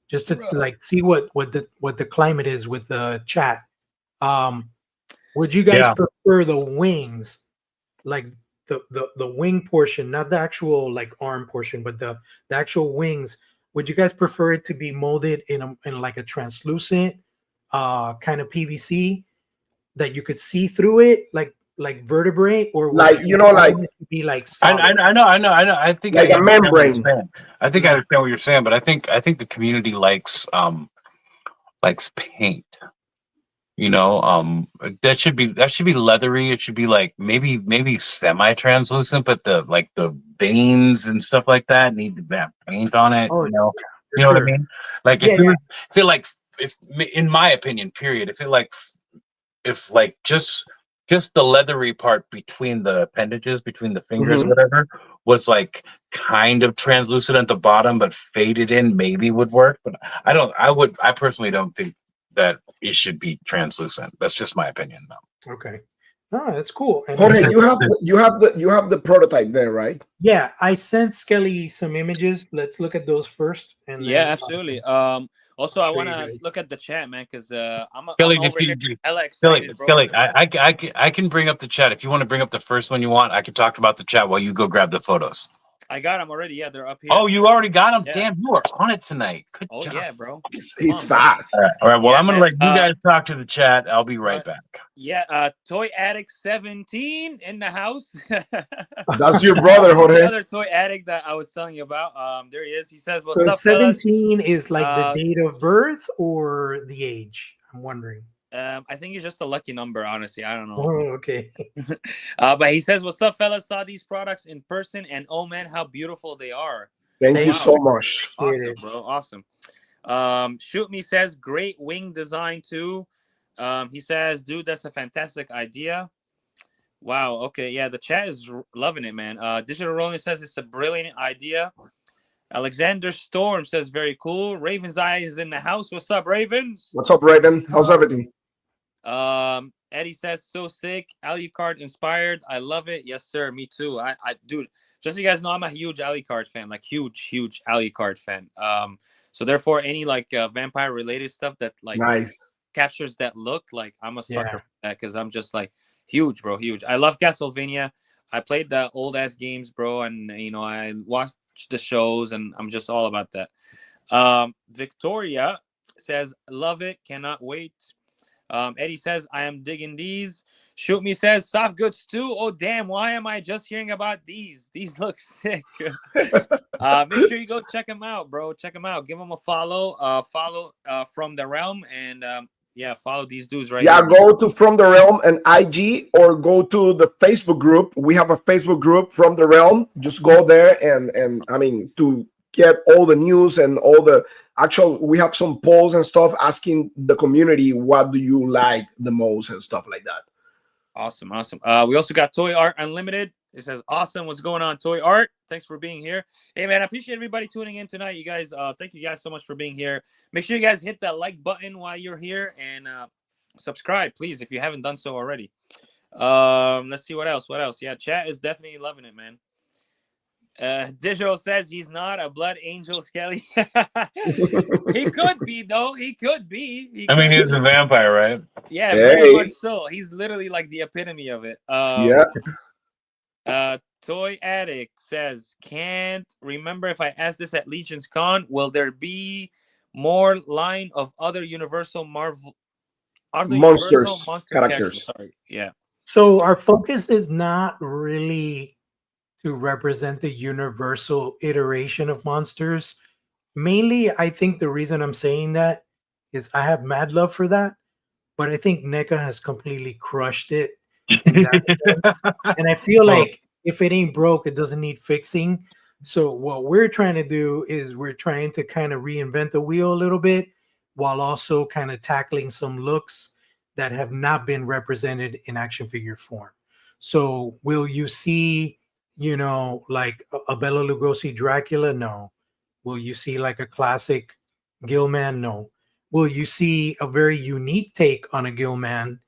Just to like see what the climate is with the chat. Would you guys Yeah. prefer the wings, like the wing portion, not the actual like arm portion, but the actual wings? Would you guys prefer it to be molded in like a translucent kind of PVC that you could see through it, like vertebrae, or would like want it to be like solid? I know. I think Like I a understand what you're membrane. saying. I think I understand what you're saying, but I think the community likes paint. That should be leathery. It should be like maybe semi-translucent, but the veins and stuff like that need to have paint on it. Oh, You know for what I sure. mean? Like Yeah, if in my opinion, period, if just the leathery part between the appendages, between the fingers or Mhm. whatever, was like kind of translucent at the bottom, but faded in, maybe would work. But I personally don't think that it should be translucent. That's just my opinion, though. Okay. No, that's cool. And Jorge, you have the prototype there, right? yeah, I sent Skelly some images. Let's look at those first. And Yeah, then, absolutely. Also, I'll I show want you to guys. look at the chat, man, because I'm Kelly, over if here you- hella Skelly, excited, bro. Skelly, I can bring up the chat. If you want to bring up the first one you want, I can talk about the chat while you go grab the photos. I got them already. Yeah, they're up here. Oh, you already got them? Yeah. Damn, you are on it tonight. Good Oh job. yeah, bro. He's Come on, bro. fast. All right. Well, Yeah, I'm gonna man. let you guys talk to the chat. I'll be right back. Yeah, Toy Addict 17 in the house. That's your brother, Jorge. Another toy addict that I was telling you about. There he is. He says, "What's So up, fellas?" 17 is like Uh, the date of birth or the age? I'm wondering. I think it's just a lucky number, honestly. I don't know. Oh, okay. But he says, "What's up, fellas? Saw these products in person, and oh man, how beautiful they are." Thank Thank you Wow. so much. Awesome, it. bro. Awesome. Shoot Me says great wing design too. He says, dude, that's a fantastic idea. Wow. Okay. Yeah, the chat is loving it, man. Digital Rolling says it's a brilliant idea. Alexander Storm says very cool. Raven's Eye is in the house. What's up, Ravens? What's up, Raven? How's everything? Eddie says so sick. Alucard inspired. I love it. Yes, sir. Me too. Dude. Just so you guys know, I'm a huge Alucard fan. Like huge Alucard fan. So therefore, any like vampire related stuff that like Nice. captures that look, like I'm a sucker Yeah. for that because I'm just like huge, bro. Huge. I love Castlevania. I played the old ass games, bro, and I watched the shows, and I'm just all about that. Victoria says, love it, cannot wait. Eddie says, I am digging these. Shoot Me says, soft goods too. Oh, damn. Why am I just hearing about these? These look sick. Make sure you go check them out, bro. Check them out. Give them a follow. Follow From the Realm. And yeah, follow these dudes right Yeah, here. go to From the Realm and IG, or go to the Facebook group. We have a Facebook group, From the Realm. Just go there and I mean, to get all the news and all the actual, we have some polls and stuff asking the community what do you like the most and stuff like that. Awesome. We also got Toy Art Unlimited. It says, awesome. What's going on, Toy Art? Thanks for being here. Hey, man, I appreciate everybody tuning in tonight. You guys, thank you guys so much for being here. Make sure you guys hit that like button while you're here, and subscribe, please, if you haven't done so already. Let's see what else. Yeah, chat is definitely loving it, man. Digital says he's not a blood angel, Skelly. He could be, though. He could be. I mean, he's a vampire, right? Yeah, Hey. very much so. He's literally like the epitome of it. Yeah. Toy Addict says, can't remember if I asked this at Legion's Con. Will there be more line of other Universal Marvel Monsters, monster characters. Sorry. Yeah. So our focus is not really to represent the universal iteration of monsters. Mainly, I think the reason I'm saying that is I have mad love for that, but I think NECA has completely crushed it in that sense. And I feel like if it ain't broke, it doesn't need fixing. So what we're trying to do is we're trying to kind of reinvent the wheel a little bit, while also kind of tackling some looks that have not been represented in action figure form. So will you see, like a Bela Lugosi Dracula? No. Will you see like a classic Gilman? No. Will you see a very unique take on a Gilman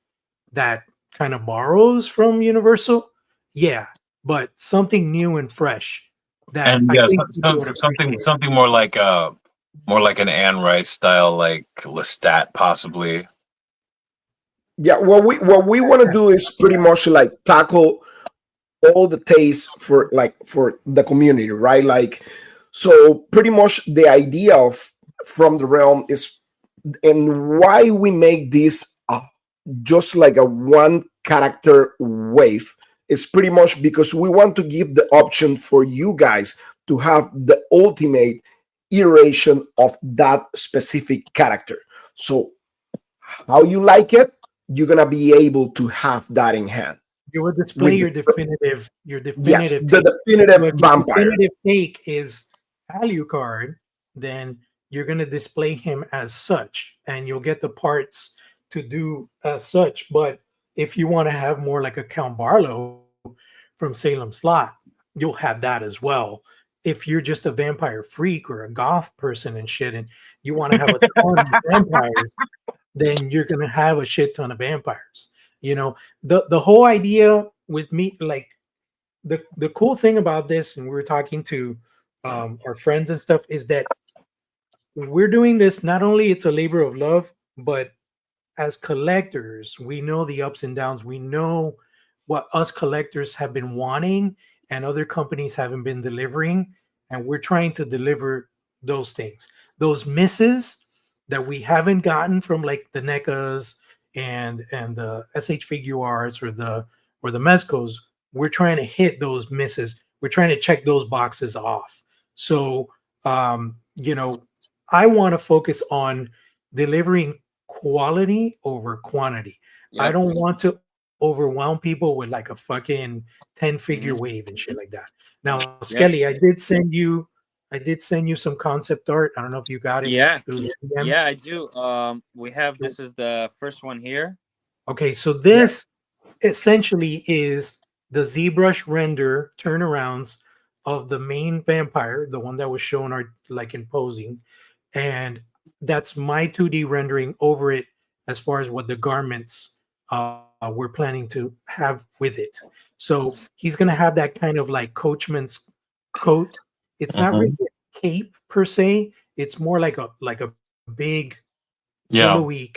that kind of borrows from Universal? Yeah, but something new and fresh that And I yeah, think people would something appreciate. more like an Anne Rice style, like Lestat, possibly. Yeah, what we want to do is pretty much like tackle all the tastes for the community, right? Like, so pretty much the idea of From the Realm is, and why we make this just like a one character wave, is pretty much because we want to give the option for you guys to have the ultimate iteration of that specific character. So how you like it, you're gonna be able to have that in hand. You will display With your the, definitive yes, take. the So definitive if your vampire. definitive take is Alucard, then you're going to display him as such, and you'll get the parts to do as such. But if you want to have more like a Count Barlow from Salem Slot, you'll have that as well. If you're just a vampire freak or a goth person and shit, and you want to have a ton of vampires, then you're going to have a shit ton of vampires. The whole idea with me, like the cool thing about this, and we were talking to our friends and stuff, is that we're doing this, not only it's a labor of love, but as collectors, we know the ups and downs. We know what us collectors have been wanting and other companies haven't been delivering. And we're trying to deliver those things, those misses that we haven't gotten from like the NECAs and the SH Figure Arts or the Mezcos. We're trying to hit those misses. We're trying to check those boxes off. So, I want to focus on delivering quality over quantity. Yep. I don't want to overwhelm people with like a fucking 10 figure wave and shit like that. Now, Skelly, I I did send you some concept art. I don't know if you got it. Yeah, Through the DM. yeah, I do. We have, this is the first one here. Okay, so this essentially is the ZBrush render turnarounds of the main vampire, the one that was shown like in posing, and that's my 2D rendering over it as far as what the garments we're planning to have with it. So he's going to have that kind of like coachman's coat. It's not really a cape per se. It's more like a big Yeah. billowy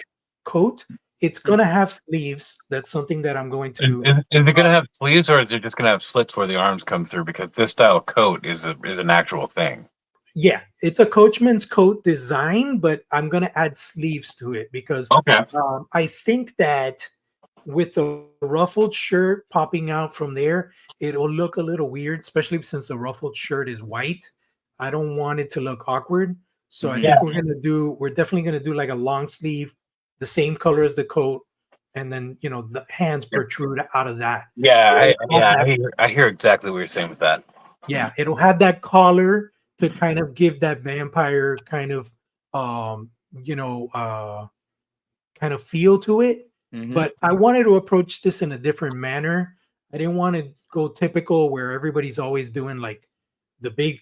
coat. It's going to have sleeves. That's something that I'm going to. Is it going to have sleeves, or is it just going to have slits where the arms come through? Because this style coat is an actual thing. Yeah, it's a coachman's coat design, but I'm going to add sleeves to it because I think that with the ruffled shirt popping out from there, it'll look a little weird, especially since the ruffled shirt is white. I don't want it to look awkward. So I think we're definitely going to do like a long sleeve, the same color as the coat, and then, the hands protrude out of that. Yeah, I hear exactly what you're saying with that. Yeah, it'll have that collar to kind of give that vampire kind of kind of feel to it. But I wanted to approach this in a different manner. I didn't want to go typical where everybody's always doing like the big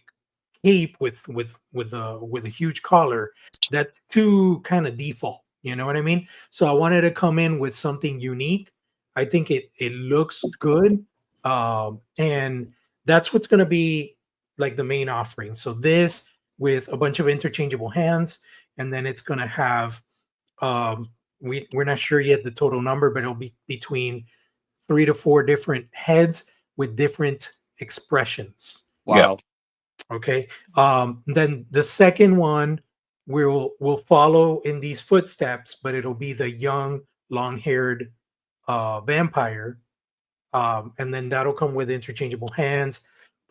cape with a huge collar. That's too kind of default, you know what I mean? So I wanted to come in with something unique. I think it looks good, and that's what's going to be like the main offering. So this with a bunch of interchangeable hands, and then it's going to have we're not sure yet the total number, but it'll be between 3 to 4 different heads with different expressions. Wow. Okay. Then the second one we'll follow in these footsteps, but it'll be the young, long-haired vampire. And then that'll come with interchangeable hands.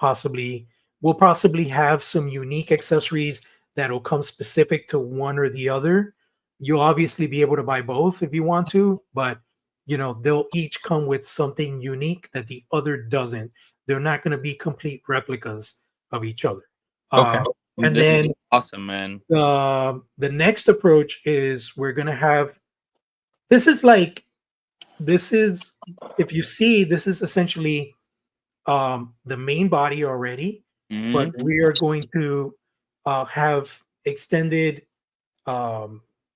We'll possibly have some unique accessories that'll come specific to one or the other. You'll obviously be able to buy both if you want to, but they'll each come with something unique that the other doesn't. They're not going to be complete replicas of each other. Okay. And then awesome, man. The next approach is we're going to have, if you see, this is essentially the main body already, but we are going to have extended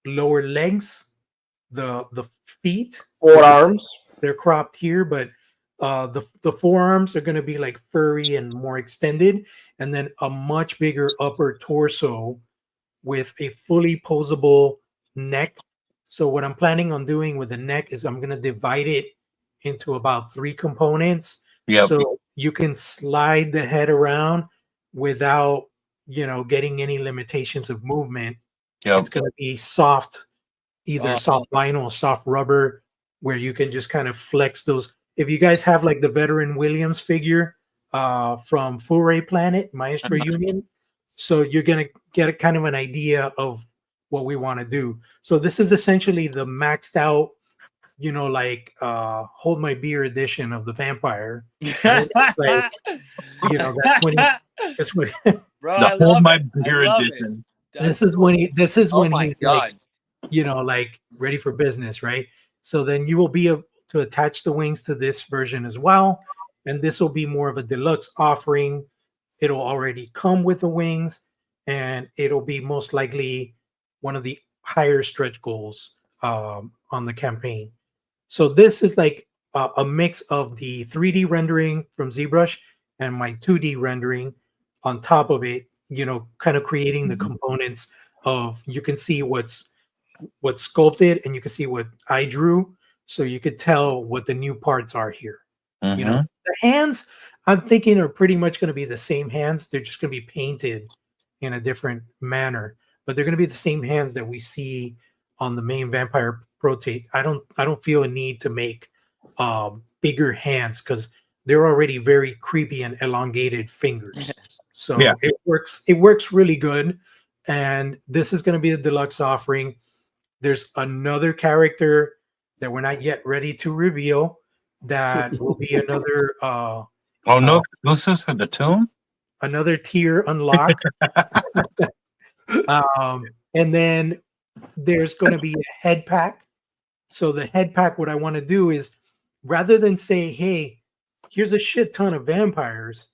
lower legs, the feet, forearms. They're cropped here, but the forearms are going to be like furry and more extended, and then a much bigger upper torso with a fully posable neck. So what I'm planning on doing with the neck is I'm going to divide it into about 3 components. So you can slide the head around without, getting any limitations of movement. It's going to be soft, either soft vinyl or soft rubber, where you can just kind of flex those. If you guys have like the Veteran Williams figure from Foray Planet, Maestro Union, so you're going to get a kind of an idea of what we want to do. So this is essentially the maxed out, Hold My Beer edition of the vampire. That's when Bro, the Hold My Beer edition. This is when he's God. like ready for business, right? So then you will be able to attach the wings to this version as well, and this will be more of a deluxe offering. It'll already come with the wings, and it'll be most likely one of the higher stretch goals on the campaign. So this is like a mix of the 3D rendering from ZBrush and my 2D rendering on top of it, kind of creating the components of, you can see what's sculpted and you can see what I drew. So you could tell what the new parts are here. The hands, I'm thinking, are pretty much going to be the same hands. They're just going to be painted in a different manner, but they're going to be the same hands that we see on the main vampire prototype. I don't feel a need to make bigger hands because they're already very creepy and elongated fingers. So it works really good. And this is going to be the deluxe offering. There's another character that we're not yet ready to reveal that will be another no exclusives for the tomb? another tier unlock. And then there's going to be a head pack. So the head pack, what I want to do is rather than say, hey, here's a shit ton of vampires,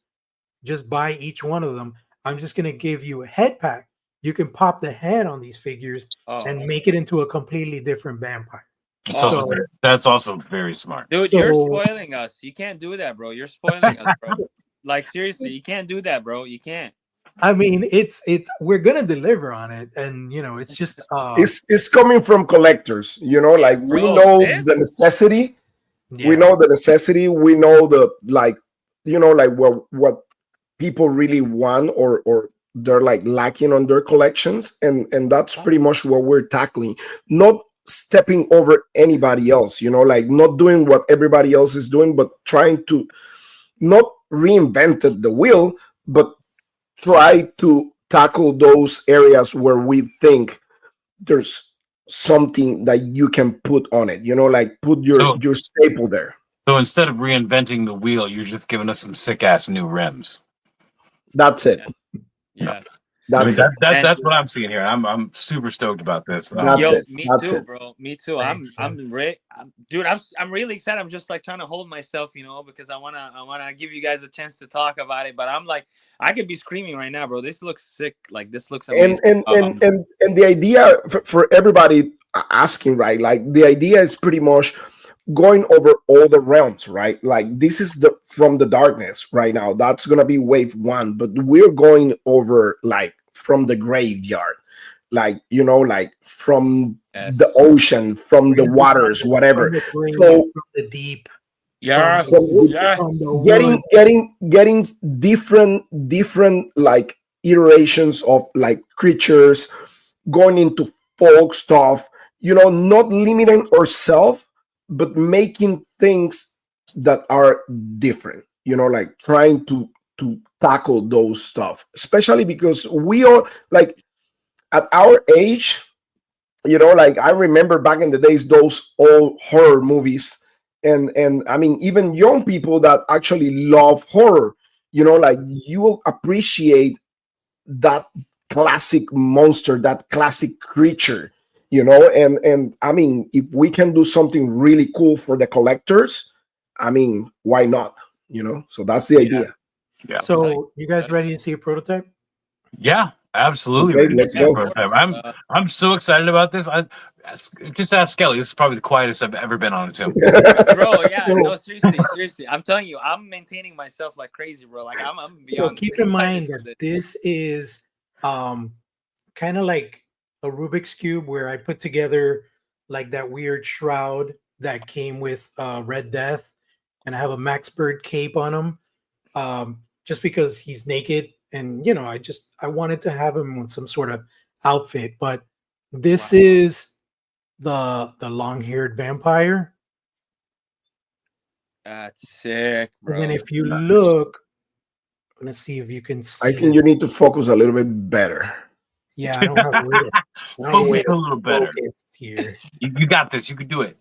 just buy each one of them. I'm just going to give you a head pack. You can pop the head on these figures and make it into a completely different vampire. It's also that's also very smart. Dude, you're spoiling us. You can't do that, bro. You're spoiling us, bro. Like, seriously, you can't do that, bro. You can't. I mean, it's we're gonna deliver on it, and you know, it's just it's coming from collectors, you know, like we know the necessity. Yeah. We know the necessity. We know the like, you know, like what people really want or they're like lacking on their collections, and that's pretty much what we're tackling. Not stepping over anybody else, you know, like not doing what everybody else is doing, but trying to not reinvented the wheel, but try to tackle those areas where we think there's something that you can put on it, you know, like put your staple there. So instead of reinventing the wheel, you're just giving us some sick ass new rims. That's it. Yeah. That's that's what I'm seeing here. I'm super stoked about this. Me too, bro. Me too. Thanks, I'm really excited. I'm just like trying to hold myself, you know, because I wanna give you guys a chance to talk about it. But I'm like, I could be screaming right now, bro. This looks sick. Like this looks amazing. And the idea for everybody asking, right? Like the idea is pretty much going over all the realms, right? Like this is the from the darkness right now. That's gonna be wave 1, but we're going over like from the graveyard, like, you know, like from the ocean, from the waters, whatever. So from the deep. Yeah. Getting different like iterations of like creatures, going into folk stuff, you know, not limiting ourselves, but making things that are different, you know, like trying to tackle those stuff, especially because we are like at our age, you know, like I remember back in the days, those old horror movies, and I mean, even young people that actually love horror, you know, like you appreciate that classic monster, that classic creature, you know, and I mean, if we can do something really cool for the collectors, I mean, why not? You know, so that's the idea. Yeah. So you guys ready to see a prototype? Yeah, absolutely. Okay, let's go. Prototype. I'm so excited about this. I just ask Skelly. This is probably the quietest I've ever been on a Zoom. Bro, yeah, no, seriously. I'm telling you, I'm maintaining myself like crazy, bro. Like I'm beyond. So keep in mind that this is kind of like a Rubik's Cube where I put together like that weird shroud that came with Red Death, and I have a Max Bird cape on him, just because he's naked, and you know, I wanted to have him with some sort of outfit. But this is the long-haired vampire. That's sick, bro. And then if you look, I'm gonna see if you can see. I think you need to focus a little bit better. Yeah, I don't have a little better here. You got this. You can do it.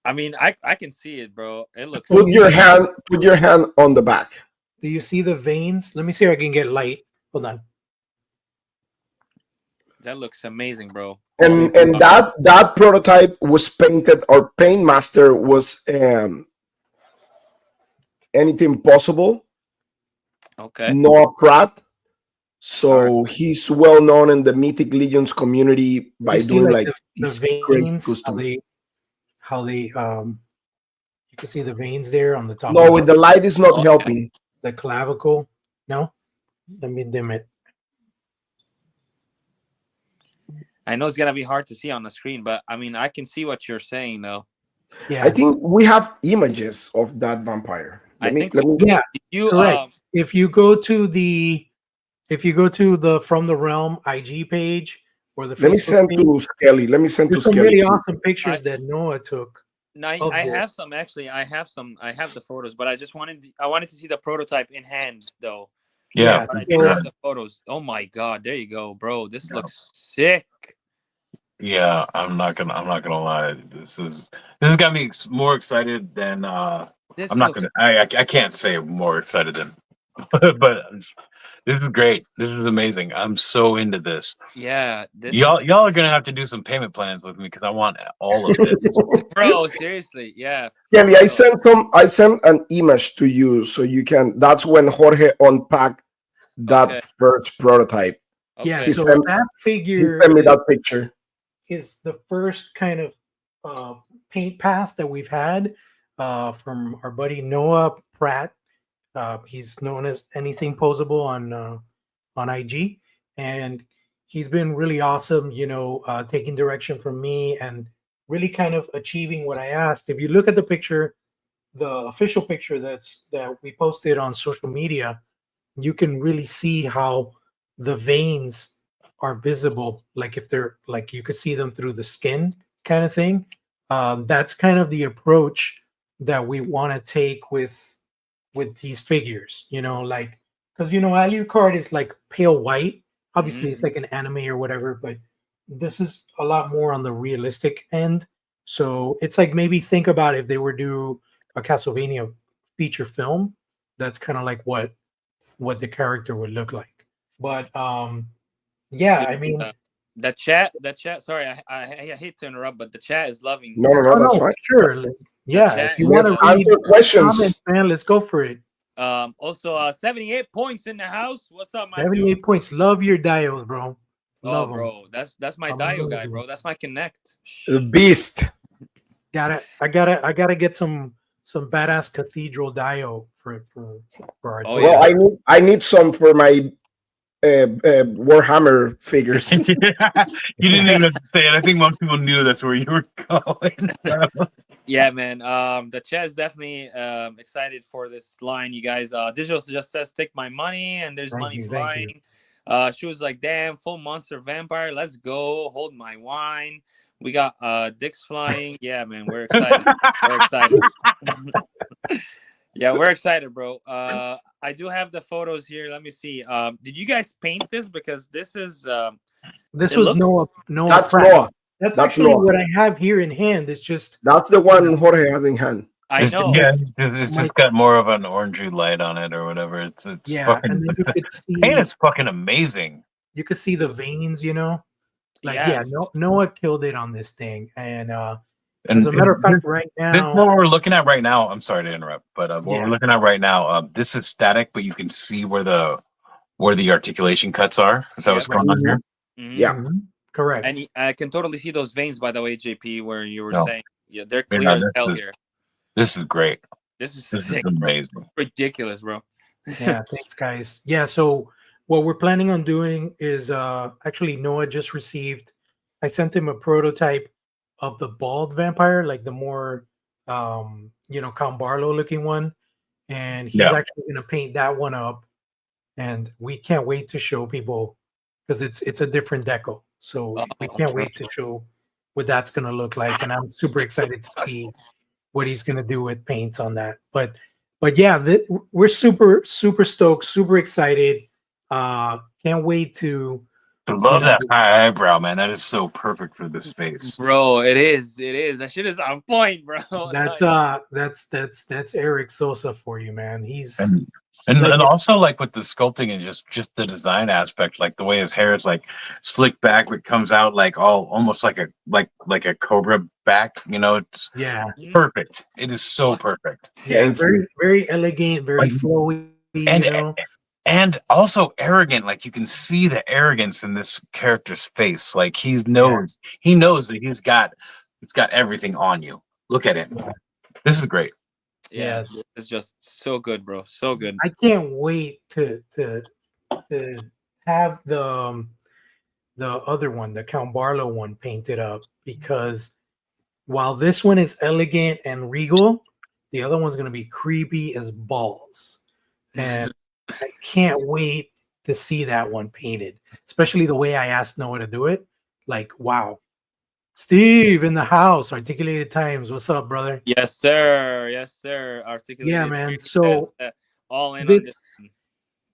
I mean, I can see it, bro. It looks. Put your hand on the back. Do you see the veins? Let me see if I can get light. Hold on. That looks amazing, bro. And that prototype was painted. Our paint master was Anything Possible. Okay. Noah Pratt. So he's well known in the Mythic Legions community by doing like these crazy costumes. How they you can see the veins there on the top. No, with the light is not helping. The clavicle. No, let me dim it. I know it's gonna be hard to see on the screen, but I mean, I can see what you're saying, though. Yeah, I think we have images of that vampire. Yeah, correct. If you go to the From the Realm IG page or the let me send to Skelly. Let me send to Skelly. Really awesome pictures that Noah took. No, I have some actually. I have the photos, but I wanted to see the prototype in hand, though. Yeah, but I didn't have the photos. Oh my god, there you go, bro. This looks sick. Yeah, I'm not gonna lie. This has got me more excited than I can't say more excited than, but This is great. This is amazing. I'm so into this. Yeah, this Y'all, is y'all are gonna have to do some payment plans with me because I want all of this. bro. Seriously, yeah, for Kelly, I real. sent an image to you so you can. That's when Jorge unpacked that Okay, first prototype. Yeah, okay. He so sent that he figure sent me that picture. is the first kind of paint pass that we've had from our buddy Noah Pratt. He's known as Anything Posable on IG, and he's been really awesome. Taking direction from me and really kind of achieving what I asked. If you look at the picture, the official picture that we posted on social media, you can really see how the veins are visible, like if they're like you could see them through the skin kind of thing. That's kind of the approach that we want to take with these figures, like because Alucard is like pale white. Obviously, it's Mhm. like an anime or whatever, but this is a lot more on the realistic end. So it's like maybe think about if they were to do a Castlevania feature film, that's kind of like what the character would look like. But yeah, Dude, I mean, the chat. Sorry, I hate to interrupt, but the chat is loving No, no, this. no, oh that's no, fine. sure. The Yeah, if chat you is want Let's to read answer questions. comments, man, let's go for it. also 78 points in the house. What's up, my dude? 78 points. Love your dials, bro. Oh, Love them. bro, that's my I Dio love guy, 'em. bro. That's my Connect. The Shh. beast. I gotta get some badass cathedral dio for our Oh toy Well, yeah. line. I need some for my Warhammer figures. You didn't even have to say it. I think most people knew that's where you were going. Yeah, man. The chat is definitely excited for this line, you guys. Digital just says take my money, and there's Thank money you, thank you. flying. She was like, damn, full monster vampire. Let's go. Hold my wine. We got dicks flying. Yeah, man, we're excited. We're excited. Yeah, we're excited, bro. I do have the photos here. Let me see. Did you guys paint this? Because this is This it was looks Noah That's Pratt. Noah. That's That's actually Noah. what I have here in hand. It's just That's the you know, one Jorge has in hand. I It's, know. yeah, it's my just got more of an orangey light on it or whatever. It's yeah, and fucking then the paint is fucking amazing. you could see the veins, like yeah, Yes. Noah killed it on this thing. And as And a matter of fact, this right this now, what we're looking at right now. I'm sorry to interrupt, but what we're yeah, looking at right now, this is static, but you can see where the articulation cuts are. Is that what's Yep. going on here? Hmm. Yeah. And correct. I can totally see those veins, by the way, JP, where you were No, saying, yeah, they're clear yeah, as hell here. this is great. This is This is sick, bro. amazing. Ridiculous, bro. Yeah, thanks, guys. Yeah, so what we're planning on doing is actually Noah just received. I sent him a prototype of the bald vampire, like the more Count Barlow looking one, and he's Yeah, actually going to paint that one up, and we can't wait to show people because it's a different deco. So we Oh, can't bro. wait to show what that's going to look like, and I'm super excited to see what he's going to do with paints on that. But yeah, we're super stoked, super excited. Can't wait to I you love know that high eyebrow, man. That is so perfect for this face. Bro, it is. It is. That shit is on point, bro. that's Like, that's Eric Sosa for you, man. He's And and like and also like with the sculpting and just the design aspect, like the way his hair is like slicked back, but comes out like all almost like a cobra back. It's yeah, mhm. perfect. It is so perfect. yeah, Thank very you. very elegant, very Like flowy, and and also arrogant. Like you can see the arrogance in this character's face. Like Yeah, he knows that it's got everything on you. Look at it. yeah, This is great. Yeah, yeah. it's just so good, bro. So good. I can't wait to have the other one, the Count Barlow one, painted up because while this one is elegant and regal, the other one's gonna be creepy as balls. And I can't wait to see that one painted, especially the way I asked Noah to do it. Like, wow. Steve in the house, articulated times. What's up, brother? Yes, sir. Yes, sir. Yeah, Articulated man. Dreams So says all in on this this.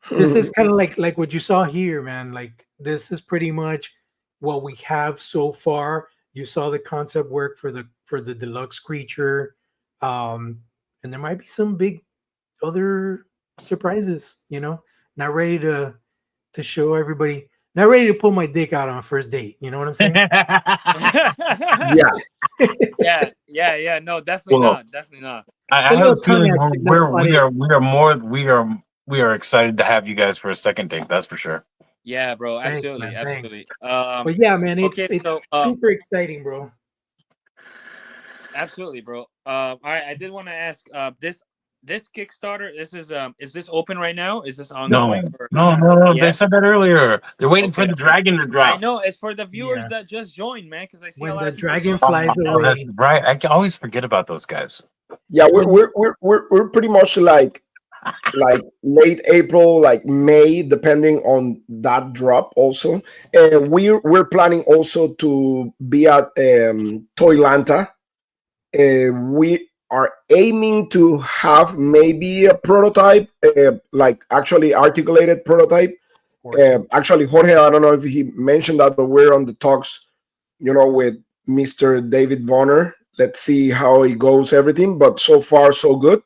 this is kind of like what you saw here, man. Like this is pretty much what we have so far. You saw the concept work for the deluxe creature, and there might be some big other surprises. Not ready to to show everybody. Not ready to pull my dick out on a first date. You know what I'm saying? Yeah, Yeah. No, definitely Well, not. Definitely not. I A have little a tongue feeling action. That's about it. we are excited to have you guys for a second date. That's for sure. Yeah, bro. Thanks, Absolutely, man. Thanks. absolutely. But yeah, man, Okay, it's so super exciting, bro. absolutely, bro. All right, I did want to ask this Kickstarter. Is this open right now? Is this No, ongoing or no, no, no. They yeah? said that earlier. They're waiting for Okay, the okay. dragon to I drop. know it's for the viewers Yeah. that just joined, man, because I see a When lot the of people dragon joining flies right now. Oh, that's away, right. Always forget about those guys. yeah. when We're pretty much like late April, like May, depending on that drop. Also, and we're planning also to be at Toylanta. We are aiming to have maybe a prototype, like actually articulated prototype. Actually, Jorge, I don't know if he mentioned that, but we're on the talks, with Mr. David Bonner. Let's see how it goes, everything. But so far, so good.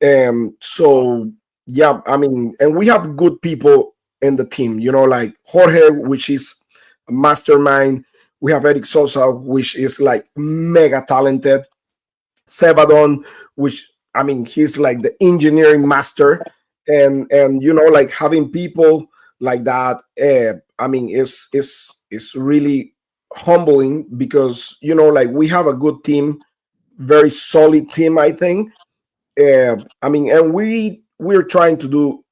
Oh, So yeah, I mean, and we have good people in the team, like Jorge, which is a mastermind. We have Eric Sosa, which is like mega talented. Sebadon, which I mean, he's like the engineering master, and like having people like that. I mean, is really humbling because like we have a good team, very solid team. I think. I mean, and we're trying to do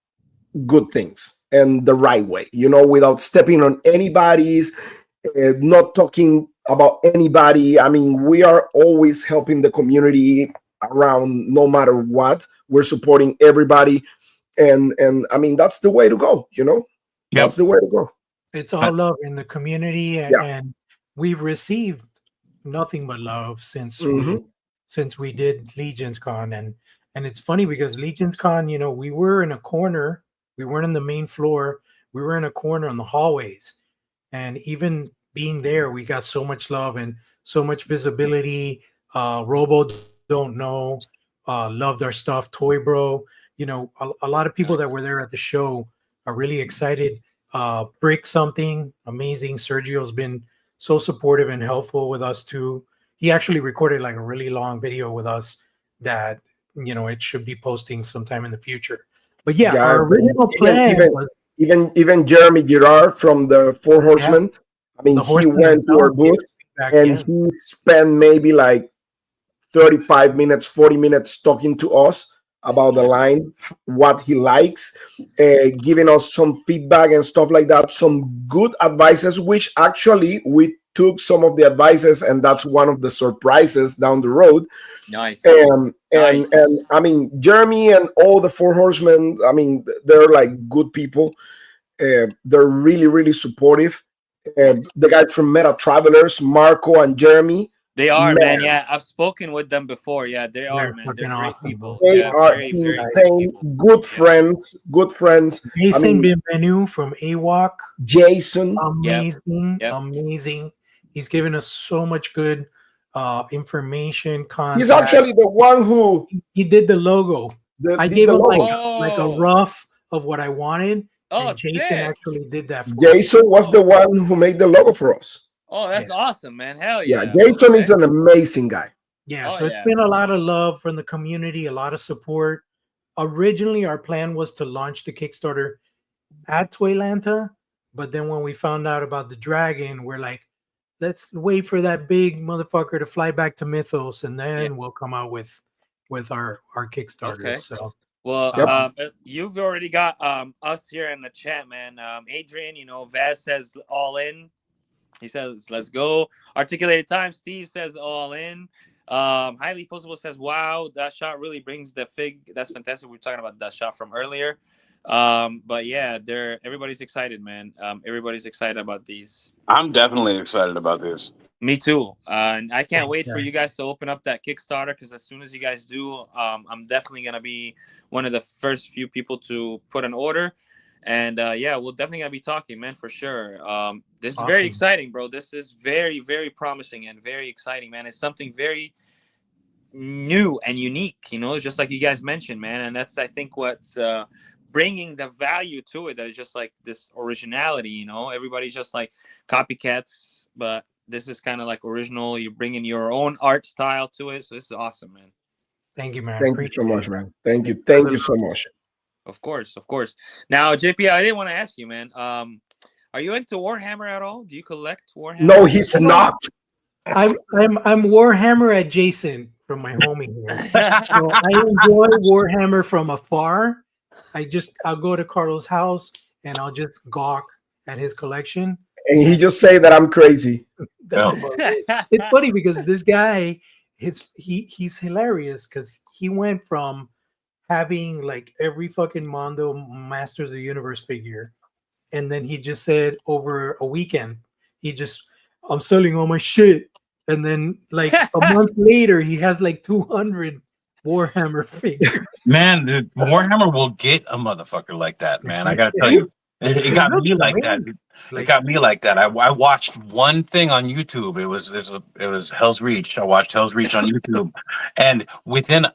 good things and the right way, without stepping on anybody's, not talking about anybody. I mean, we are always helping the community around, no matter what. We're supporting everybody, and I mean that's the way to go. Yep. That's the way to go. it's all love in the community, Yeah. and we've received nothing but love Hmm. since we did Legions Con, and it's funny because Legions Con, we were in a corner, we weren't in the main floor, we were in a corner in the hallways, and even being there, we got so much love and so much visibility. Robo don't know, loved our stuff. Toy Bro, a lot of people that nice. were there at the show are really excited. Brick something amazing. Sergio's been so supportive and helpful with us too. He actually recorded like a really long video with us that it should be posting sometime in the future. But yeah, Yeah. our original Even plan even was, even Jeremy Girard from the Four yeah, Horsemen. I mean, the he horseman went to our himself gave booth us feedback. and Yeah, he spent maybe like 35 minutes, 40 minutes talking to us about the Yeah, line, what he likes, giving us some feedback and stuff like that, some good advices, which actually we took some of the advices, and that's one of the surprises down the road. nice, And nice. I mean, Jeremy and all the Four Horsemen, I mean, they're like good people. They're really, really supportive. Nice. The guys from Meta Travelers, Marco and Jeremy, They are, man. man, Yeah, I've spoken with them before. Yeah, they are, they're man. They're fucking great awesome, bro. people. they Yeah, are very, very Guys, great insane, people. good Yep, friends, good friends. I Jason mean, Bienvenu from AWOC, Jason, yep, amazing, yep. amazing. He's given us so much good information, he's contact. actually the one who He did the logo. I did gave the him logo. like a Oh, rough of what I wanted, oh, and Jason sick. actually did that for us. Jason was the Oh, one who made the logo for us. oh, Yeah. that's awesome, man. Hell Yeah, yeah. Jason is Okay. an amazing guy. Yeah, Oh so it's yeah. been a lot of love from the community, a lot of support. Originally, our plan was to launch the Kickstarter at Toylanta, but then when we found out about the dragon, we're like, let's wait for that big motherfucker to fly back to Mythos, and Yeah. then we'll come out with our Kickstarter. Okay. So, Well, Yep. you've already got us here in the chat, man. Adrian, Vaz says all in. He says, let's go. Articulated Time. Steve says all in. Highly Postable says, wow, that shot really brings the fig. That's fantastic. We were talking about that shot from earlier. But yeah, everybody's excited, man. Everybody's excited about these. I'm definitely excited about this. Me too. And I can't thanks, wait for you guys. guys to open up that Kickstarter because as soon as you guys do, I'm definitely going to be one of the first few people to put an order. And yeah, we're definitely going to be talking, man, for sure. This is very Awesome. exciting, bro. This is very, very promising and very exciting, man. It's something very new and unique, just like you guys mentioned, man. And that's, I think, what's bringing the value to it that is just like this originality. You know, everybody's just like copycats, but this is kind of like original. You're bringing your own art style to it, so this is awesome, man. Thank you, man. Thank you so Appreciate much, it. man. Thank you so much. Of course, of course. Now, JP, I did want to ask you, man. Are you into Warhammer at all? Do you collect Warhammer? No, he's not. I'm Warhammer adjacent from my homie here. So I enjoy Warhammer from afar. I'll go to Carlos' house and I'll just gawk at his collection. And he just say that I'm crazy. That's about it. It's funny because this guy, he's hilarious because he went from having like every fucking Mondo Masters of the Universe figure, and then he just said over a weekend, I'm selling all my shit. And then like a month later, he has like 200 Warhammer figures. Man, dude, Warhammer will get a motherfucker like that, man. I gotta tell you, it got me like that. Dude. It got me like that. I watched one thing on YouTube. It was Hell's Reach. I watched Hell's Reach on YouTube, and within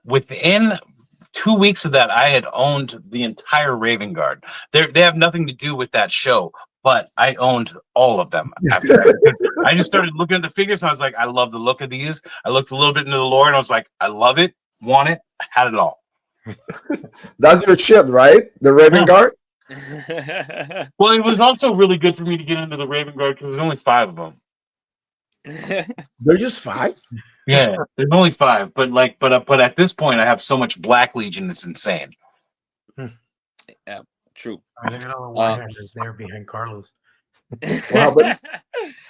2 weeks of that, I had owned the entire Raven Guard. They have nothing to do with that show, but I owned all of them after that. I just started looking at the figures, and I was like, I love the look of these. I looked a little bit into the lore, and I was like, I love it, want it, had it all. That's your shit, right? The Raven Guard? Well, it was also really good for me to get into the Raven Guard because there's only 5 of them. They're just 5? Yeah, there's only 5, but at this point, I have so much Black Legion, it's insane. Yeah, true. I look at all the Warhammers there behind Carlos. Wow, but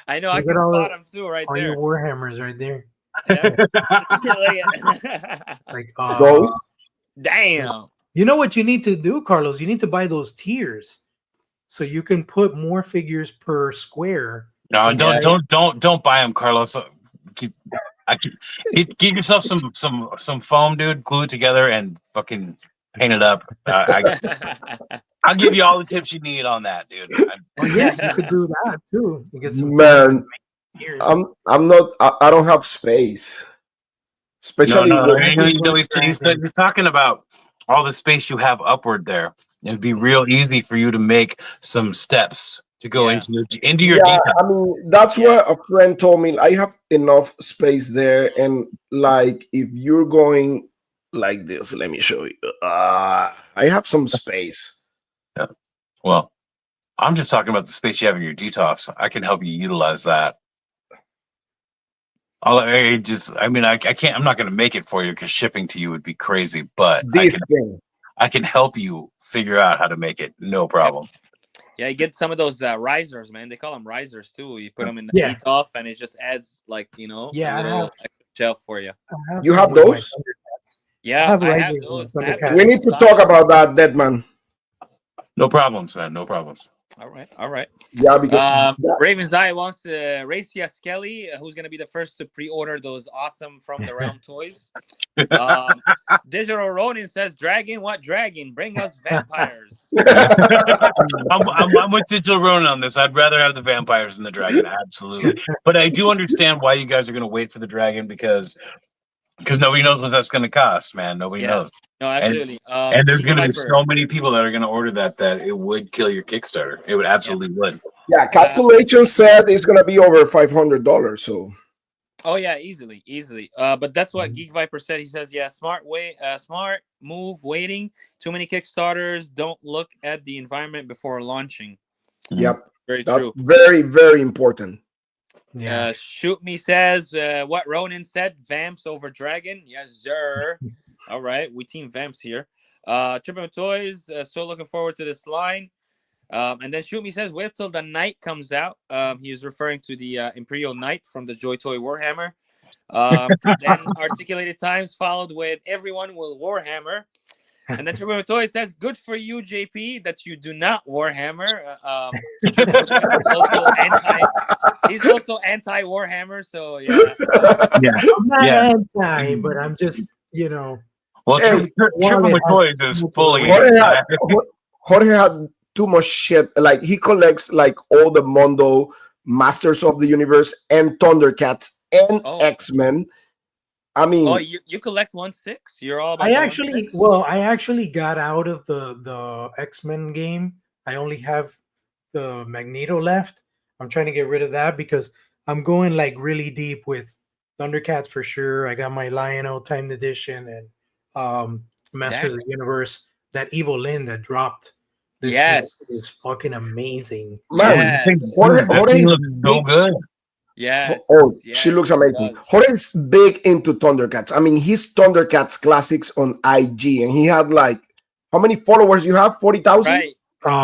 I know I Look can at all spot them too, right All there. your Warhammers right there. Yeah. Like those? Damn. you know what you need to do, Carlos? You need to buy those tiers so you can put more figures per square. No, Yeah. don't buy them, Carlos. Get yourself some foam, dude. Glue it together and fucking paint it up. I'll give you all the tips you need on that, dude. Oh, yeah, you could do that too. You get some Man, tiers. I'm not. I don't have space. Especially No, when- he's talking about all the space you have upward there. It'd be real easy for you to make some steps to go Yeah. into your yeah, details. I mean, that's what a friend told me. I have enough space there, and like if you're going like this, let me show you. I have some space. Well, I'm just talking about the space you have in your detox. I can help you utilize that. I can't. I'm not going to make it for you because shipping to you would be crazy. But This thing. I can help you figure out how to make it. No problem. Yeah, you get some of those risers, man. They call them risers too. You put them in the Yeah. heat off, and it just adds like Yeah, a I little have- extra shelf for you. You have some of my those? Thundercats. Yeah, have I have risers those. and I have Thundercats. those We need to in talk stock. about that, Deadman. No problems, man. No problems. All right, all right. Yeah, because Raven's Eye wants to race Skelly, who's going to be the first to pre-order those awesome From the Realm toys. Digital Ronin says, "Dragon, what dragon? Bring us vampires." I'm with Digital Ronin on this. I'd rather have the vampires than the dragon, absolutely. But I do understand why you guys are going to wait for the dragon because nobody knows what that's going to cost, man. Nobody Yeah. knows. No, absolutely. And there's going to be Viper. so many people that are going to order that it would kill your Kickstarter. It would absolutely would. yeah, calculation said it's gonna be over $500. So Oh yeah, easily. But that's what Geek Viper said. He says, "Yeah, smart move. Waiting. Too many Kickstarters. Don't look at the environment before launching." yep, Very that's true. very, very important. Yeah. Shoot Me says, "What Ronan said. Vamps over Dragon. Yes, sir." All right, we team Vamps here. Triple Toys. So looking forward to this line. And then Shoot Me says, "Wait till the Knight comes out." He is referring to the Imperial Knight from the Joy Toy Warhammer. Then Articulated Times followed with "Everyone will Warhammer." And then Triple Toy says, "Good for you, JP, that you do not Warhammer." Triple Toy is also he's also anti Warhammer, so yeah. I'm not Yeah. anti, but I'm just, Well, Hey, Triple Toys is fully. Jorge had too much shit. Like he collects like all the Mondo Masters of the Universe and Thundercats and Oh. X-Men. I mean, Oh, you collect 1/6. You're all about I the actually, 1/6. well, I actually got out of the X-Men game. I only have the Magneto left. I'm trying to get rid of that because I'm going like really deep with Thundercats for sure. I got my Lion-O Timed Edition and Master of the Universe. That Evil Lyn that dropped this week is Yes. fucking amazing. man, Dude, Yes. that thing Jorge looks so good. Yes. Oh, she Yes. looks It amazing. does. Jorge's big into Thundercats. I mean, he's Thundercats classics on IG, and he had like how many followers you have? 40,000. Right.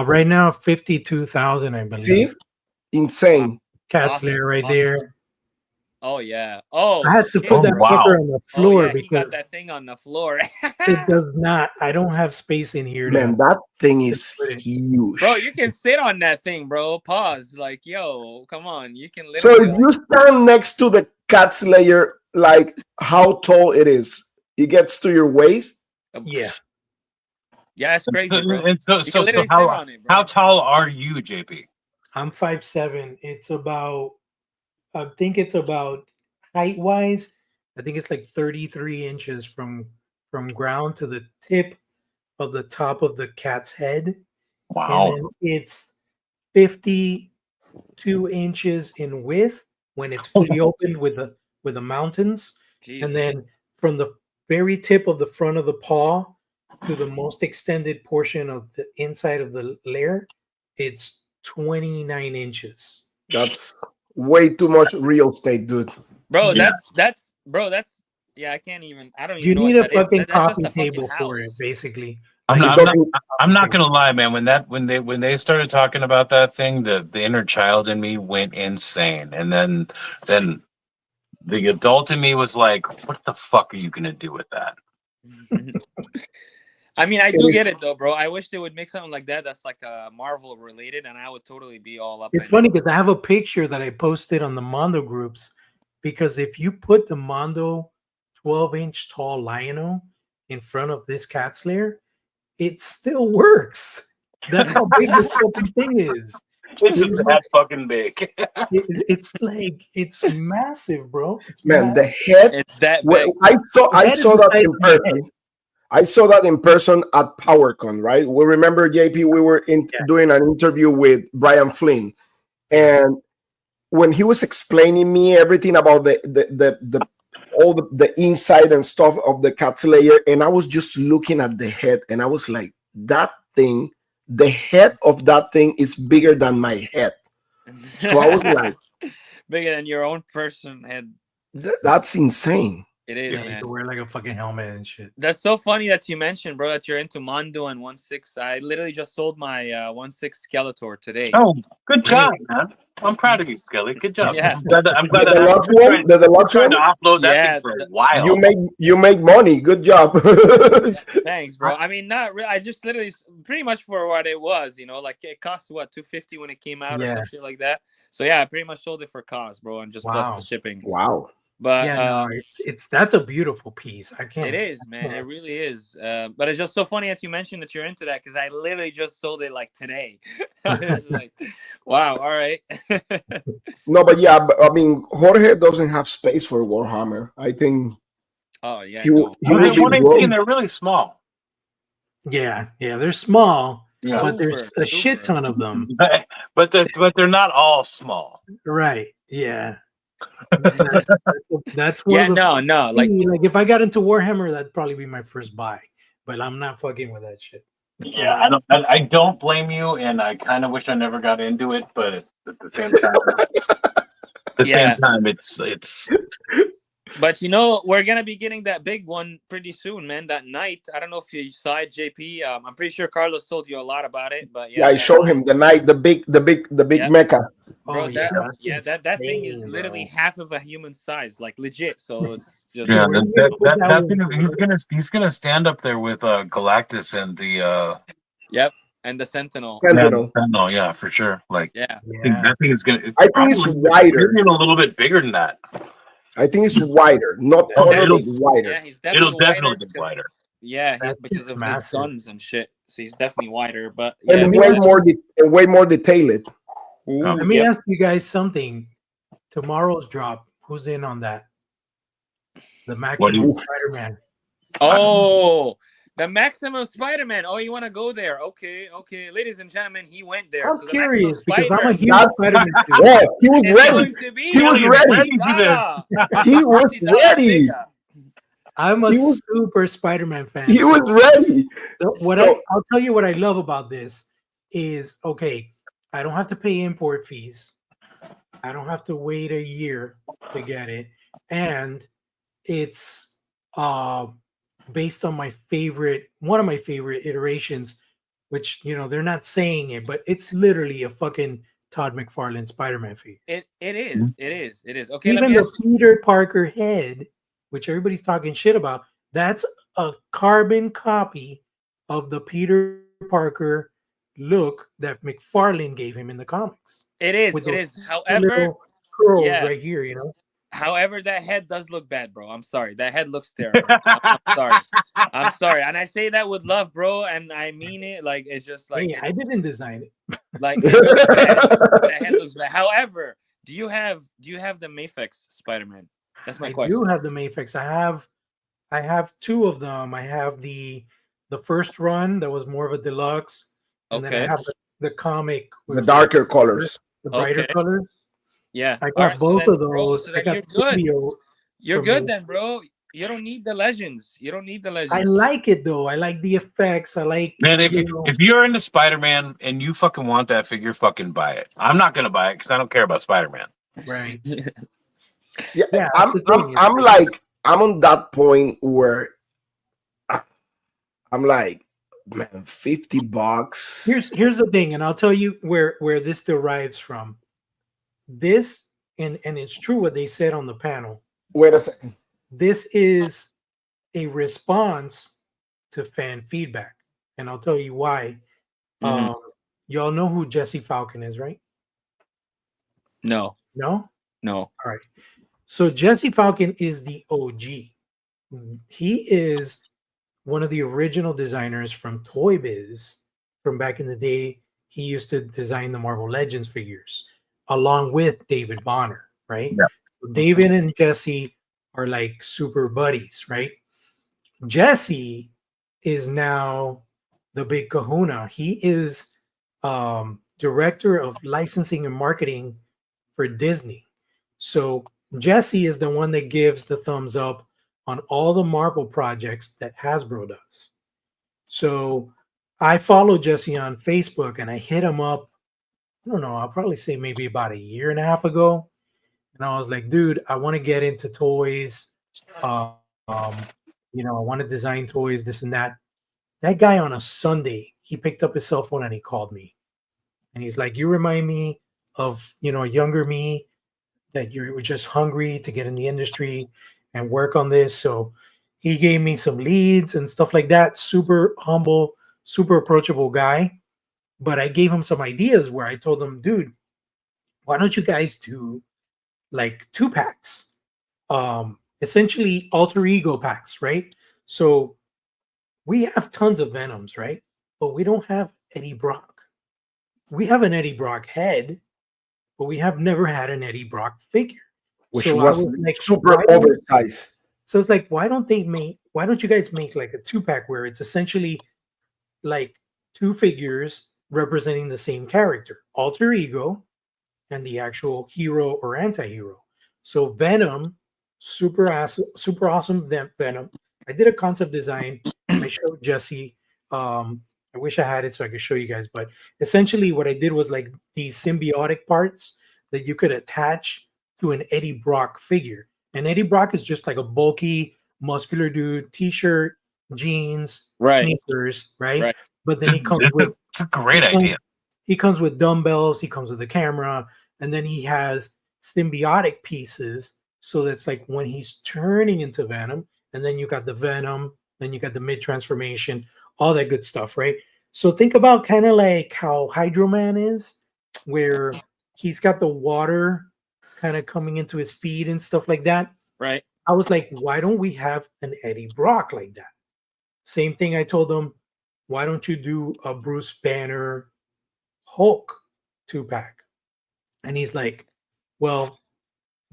Right now, 52,000, I See, believe. insane. Cat Awesome. Slayer right Awesome. there. Oh yeah. Oh I had to shit, put that bro. wow. fucker on the Oh floor yeah, he got because that thing on the floor. it does not. I don't have space in here Man, to. that thing is put it. huge. Bro, you can sit on that thing, bro. Pause. Like, yo, come on. You can So literally if you stand next to the Cat Slayer, like how tall it is, it gets to your waist. Yeah. Yeah, it's crazy, bro. And so, You so, can so literally sit how on it, bro. how tall are you, JP? I'm 5'7". It's about. I think it's about height wise. I think it's like 33 inches from ground to the tip of the top of the cat's head, Wow. and then it's 52 inches in width when it's fully opened with the mountains, Jeez. and then from the very tip of the front of the paw to the most extended portion of the inside of the layer, it's 29 inches. That's way too much real estate, dude. Bro, Yeah. that's bro, that's yeah, I can't even I don't even You know need what a that is. fucking That's just coffee a fucking table for it, house. basically. I'm Like, not, It I'm not, doesn't. I'm not gonna lie, man. When they started talking about that thing, the inner child in me went insane, and then the adult in me was like, "What the fuck are you gonna do with that?" I mean, I It do is- get it though, bro. I wish they would make something like that that's like Marvel related, and I would totally be all up. It's in funny it. because I have a picture that I posted on the Mondo groups, because if you put the Mondo 12-inch tall Lion-O in front of this cat slayer, it still works. That's how big this fucking thing is. It's It that looks- fucking big. it's massive, bro. It's Man, the massive. head. It's that Well, big. I Head is saw the that size in of my head. person. I saw that in person at PowerCon, right? We remember JP. We were doing an interview with Brian Flynn, and when he was explaining me everything about the all the inside and stuff of the cat slayer, and I was just looking at the head, and I was like, that thing, the head of that thing is bigger than my head. So I was like, bigger than your own person head. that's insane. It is, Yeah, you man. can wear like a fucking helmet and shit. That's so funny that you mentioned, bro, that you're into Mondo and 1/6. I literally just sold my 1/6 Skeletor today. Oh, good job, man. I'm proud of you, Skelly. Good job. Yeah. I'm glad that The deluxe I've one, the deluxe trying to one. offload that Yeah, thing for a while. You make money. Good job. Thanks, bro. I mean, not really. I just literally pretty much for what it was, you know, like it cost what, $250 when it came out or Yeah. some shit like that. So yeah, I pretty much sold it for cost, bro, and just plus Wow. the shipping. Wow. But Yeah, no, it's that's a beautiful piece. I can't. it is, man. It really is. But it's just so funny that you mentioned that you're into that because I literally just sold it like today. It's like, wow. All right. No, but yeah, I mean, Jorge doesn't have space for Warhammer. I think Oh yeah. he, No. he But will they're be 118, broke. they're really small. Yeah, they're small, Yeah. but there's Super, a shit super. ton of them. but they're not all small. Right? Yeah. That's one Yeah. of the No. Like like if I got into Warhammer, that'd probably be my first buy. But I'm not fucking with that shit. Yeah, I don't blame you, and I kind of wish I never got into it, but at the same time, Yeah. it's But you know, we're gonna be getting that big one pretty soon, man. That night. I don't know if you saw it, JP. I'm pretty sure Carlos told you a lot about it. But Yeah, I that showed night, him the night, the big Yep. mecha. bro. Oh, yeah, That thing is insane, literally bro. half of a human size, like legit. So it's just yeah. Where do you put that That one, thing, bro? he's gonna stand up there with Galactus and the Yep. And the Sentinel. Sentinel. Sentinel, yeah, for sure. Like Yeah. Yeah. that thing is gonna. I think it's wider. Maybe a little bit bigger than that. I think it's wider, not Oh, taller, it'll- but wider. Yeah, he's It'll definitely definitely be because- wider. Yeah, That because thing's of his massive. sons and shit. So he's definitely wider. But yeah, And me way ask more, way more detailed. Let me ask you guys something. Tomorrow's drop. Who's in on that? The What do Maximum you- Spider-Man. Oh, the Maximum Spider-Man. Oh, you want to go there? Okay, okay. Ladies and gentlemen, he went there. I'm So the curious Maximum because I'm Spider a huge That's- Spider-Man too. Yeah, he was is ready. going to be He was Kelly is ready. ready for this. He was ready. I'm a He was- super Spider-Man fan. He was ready. I'll tell you what I love about this is okay. I don't have to pay import fees. I don't have to wait a year to get it, and it's based on one of my favorite iterations, which they're not saying it, but it's literally a fucking Todd McFarlane Spider-Man figure. It is. Okay, Even let me the ask you. Peter Parker head, which everybody's talking shit about, that's a carbon copy of the Peter Parker look that McFarlane gave him in the comics. It is. With It those is. However, little curls yeah. right here, However, that head does look bad, bro. I'm sorry. That head looks terrible. I'm sorry. I'm sorry. And I say that with love, bro. And I mean it. Like, it's just like, Hey, I didn't design it. like it looks bad. That head looks bad. However, do you have the Mafex Spider-Man? That's my I question. do have the Mafex. I have two of them. I have the first run that was more of a deluxe, and then I Okay. have the comic, The darker colors. the brighter Okay. colors. Yeah. I All got right, so both then, of those. bro, so I then got you're good. Symbiote You're from good the- then, bro. You don't need the legends. You don't need the legends. I like it though. I like the effects. I like Man, if you know, if you're into Spider-Man and you fucking want that figure, fucking buy it. I'm not gonna buy it because I don't care about Spider-Man. right. Yeah, Yeah, I'm that's the thing. I'm on that point where I'm like, man, $50. Here's the thing, and I'll tell you where this derives from. This and it's true what they said on the panel. Wait a second. This is a response to fan feedback, and I'll tell you why. Mhm. Y'all know who Jesse Falcon is, right? No. No. No. All right. So Jesse Falcon is the OG. He is one of the original designers from Toy Biz from back in the day. He used to design the Marvel Legends figures along with David Bonner, right? Yeah. So David and Jesse are like super buddies, right? Jesse is now the big kahuna. He is director of licensing and marketing for Disney. So Jesse is the one that gives the thumbs up on all the Marvel projects that Hasbro does. So I follow Jesse on Facebook and I hit him up. I don't know, I'll probably say maybe about a year and a half ago. And I was like, dude, I want to get into toys. Um, I want to design toys, this and that. That guy on a Sunday, he picked up his cell phone and he called me. And he's like, you remind me of, a younger me that you were just hungry to get in the industry and work on this. So he gave me some leads and stuff like that. Super humble, super approachable guy. But I gave him some ideas where I told him, dude, why don't you guys do like 2-packs? Essentially alter ego packs, right? So we have tons of Venoms, right? But we don't have Eddie Brock. We have an Eddie Brock head, but we have never had an Eddie Brock figure. Which So was like, super oversized. So it's like, why don't you guys make like a 2-pack where it's essentially like two figures representing the same character, alter ego, and the actual hero or anti-hero. So Venom, super awesome Venom. I did a concept design. I showed Jesse. I wish I had it so I could show you guys, but essentially what I did was like these symbiotic parts that you could attach to an Eddie Brock figure. And Eddie Brock is just like a bulky, muscular dude, t-shirt, jeans, sneakers, right? But then he comes with it's a great idea. He comes with dumbbells, he comes with a camera, and then he has symbiotic pieces. So that's like when he's turning into Venom, and then you got the Venom, then you got the mid transformation, all that good stuff, right? So think about kind of like how Hydro Man is, where he's got the water kind of coming into his feet and stuff like that. Right. I was like, why don't we have an Eddie Brock like that? Same thing I told him, why don't you do a Bruce Banner Hulk 2-pack? And he's like, well,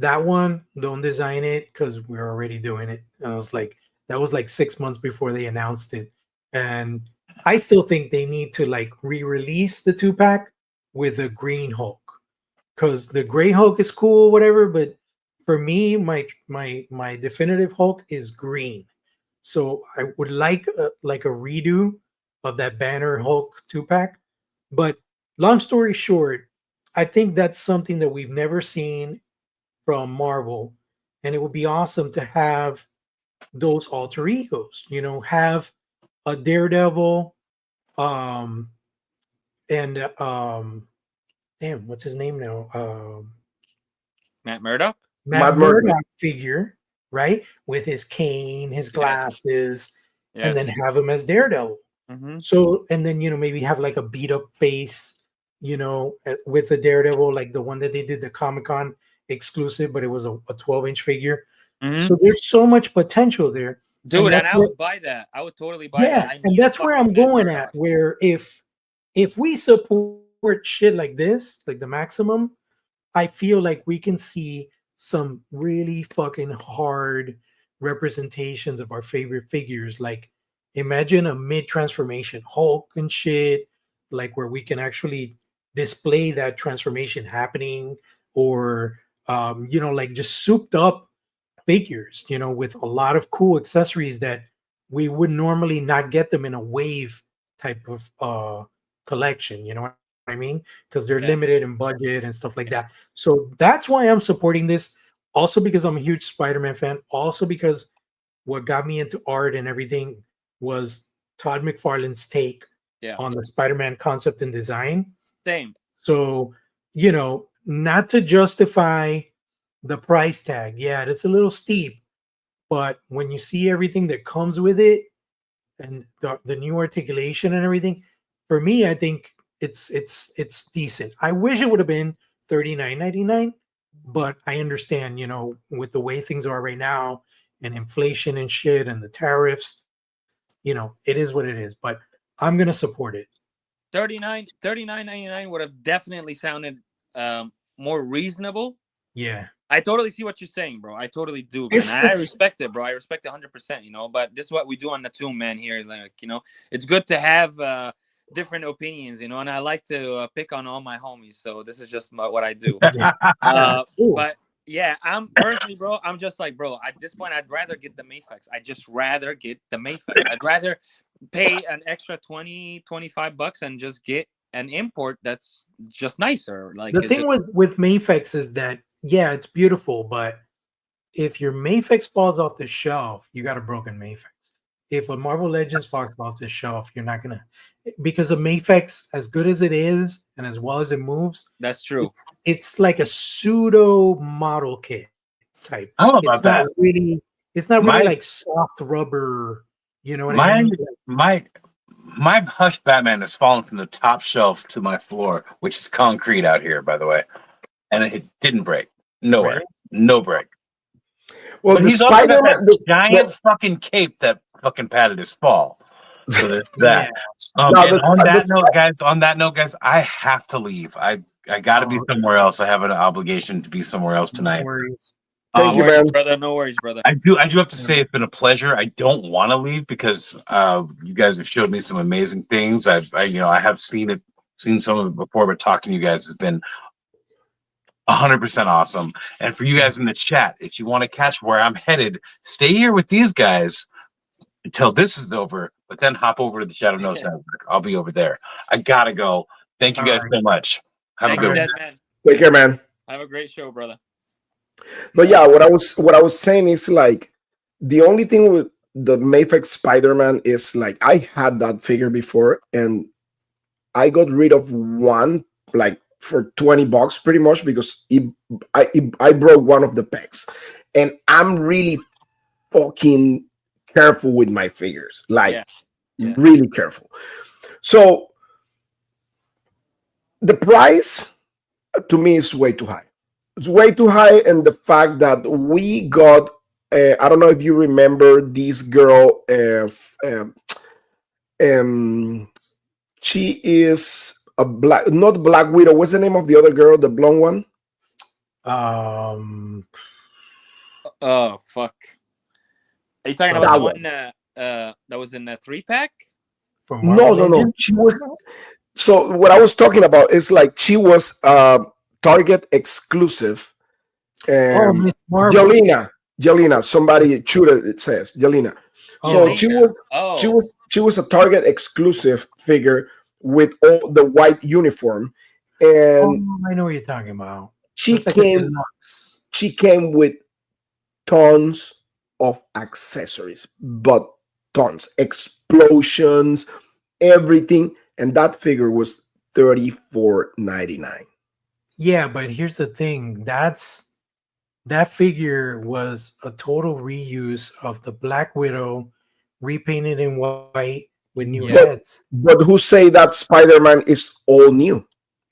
that one, don't design it because we're already doing it. And I was like, that was like 6 months before they announced it. And I still think they need to like re-release the 2-pack with the green Hulk. Because the gray Hulk is cool, whatever, but for me, my definitive Hulk is green. So I would like a redo of that Banner Hulk 2-pack. But long story short, I think that's something that we've never seen from Marvel, and it would be awesome to have those alter egos. You know, have a Daredevil, um, and damn, what's his name now? Matt Murdock. Matt Matt Murdock. Murdock figure, right, with his cane, his Yes. glasses, and then Yes. have him as Daredevil. Mm-hmm. So, and then maybe have like a beat up face, with the Daredevil, like the one that they did the Comic Con exclusive, but it was a 12-inch figure. Mm-hmm. So there's so much potential there, Dude, and that's I would buy that. I would totally buy that. I and need a that's where fucking I'm Matt going Murdock. at. Where if we support shit like this, like the Maximum, I feel like we can see some really fucking hard representations of our favorite figures. Like, imagine a mid transformation Hulk and shit, like where we can actually display that transformation happening, or like just souped up figures, with a lot of cool accessories that we would normally not get them in a wave type of collection. You know what I mean? Because they're Yeah. limited in budget and stuff like that. So that's why I'm supporting this. Also because I'm a huge Spider-Man fan. Also because what got me into art and everything was Todd McFarlane's take Yeah. on the Spider-Man concept and design. Same. So, not to justify the price tag. Yeah, it's a little steep, but when you see everything that comes with it and the new articulation and everything, for me, I think it's decent. I wish it would have been $39.99, but I understand, with the way things are right now and inflation and shit and the tariffs, it is what it is. But I'm gonna support it. $39.99 would have definitely sounded more reasonable. Yeah. I totally see what you're saying, bro. I totally do, man. It's- I it's- respect it, bro. I respect it 100%, But this is what we do on the Tomb, man, here. Like, it's good to have different opinions, and I like to pick on all my homies. So this is just what I do. Cool. But yeah, I'm personally, bro. I'm just like, bro. At this point, I'd rather get the Mayfex. I just rather get the Mayfex. I'd rather pay an extra 25 bucks and just get an import that's just nicer. Like The thing with Mayfex is that, yeah, it's beautiful, but if your Mayfex falls off the shelf, you got a broken Mayfex. If a Marvel Legends falls off the shelf, you're not gonna, because a Mayfex, as good as it is and as well as it moves, that's true. It's like a pseudo model kit type. I don't know about that. It's not really My- like soft rubber. You know what I My mean? my Hush Batman has fallen from the top shelf to my floor, which is concrete out here, by the way, and it didn't break. Nowhere, Really? no break. Well, But the he's also got Spider-Man, that giant fucking cape that fucking padded his fall. So there's that. Yeah. No, And on that the- note, guys, I have to leave. I got to be somewhere else. I have an obligation to be somewhere else tonight. No worries. Thank you, No worries, man. brother. No worries, brother. I do have to say it's been a pleasure. I don't want to leave because you guys have showed me some amazing things. I have seen some of it before, but talking to you guys has been 100% awesome. And for you guys in the chat, if you want to catch where I'm headed, stay here with these guys until this is over, but then hop over to the Shadow Nose Network. I'll be over there. I gotta go. Thank you guys so much. Have Thank a you, good Dead one. Man. Take care, man. Have a great show, brother. No, yeah, what I was saying is like the only thing with the Mayfex Spider-Man is like I had that figure before and I got rid of one like for 20 bucks pretty much because I broke one of the pegs. And I'm really fucking careful with my figures. Like Yeah. really careful. So the price to me is way too high. It's way too high, and the fact that we got I don't know if you remember this girl. She is a not Black Widow. What's the name of the other girl, the blonde one? Um, Oh fuck! Are you talking so about the That one one. that was in the 3-pack? for No, Marvel no, no. Legends. She was. So what I was talking about is like she was Target exclusive. Oh, Miss Marvel. Jelena, Jelena. Somebody shoot it says Jelena. So Oh, Yelena. Oh, she was a Target exclusive figure with all the white uniform, and oh, I know what you're talking about. she That's like a came deluxe. she came with tons of accessories, but tons, explosions, everything, and that figure was $34.99. Yeah, but here's the thing. That figure was a total reuse of the Black Widow, repainted in white with new yeah. But heads. who say that Spider-Man is all new?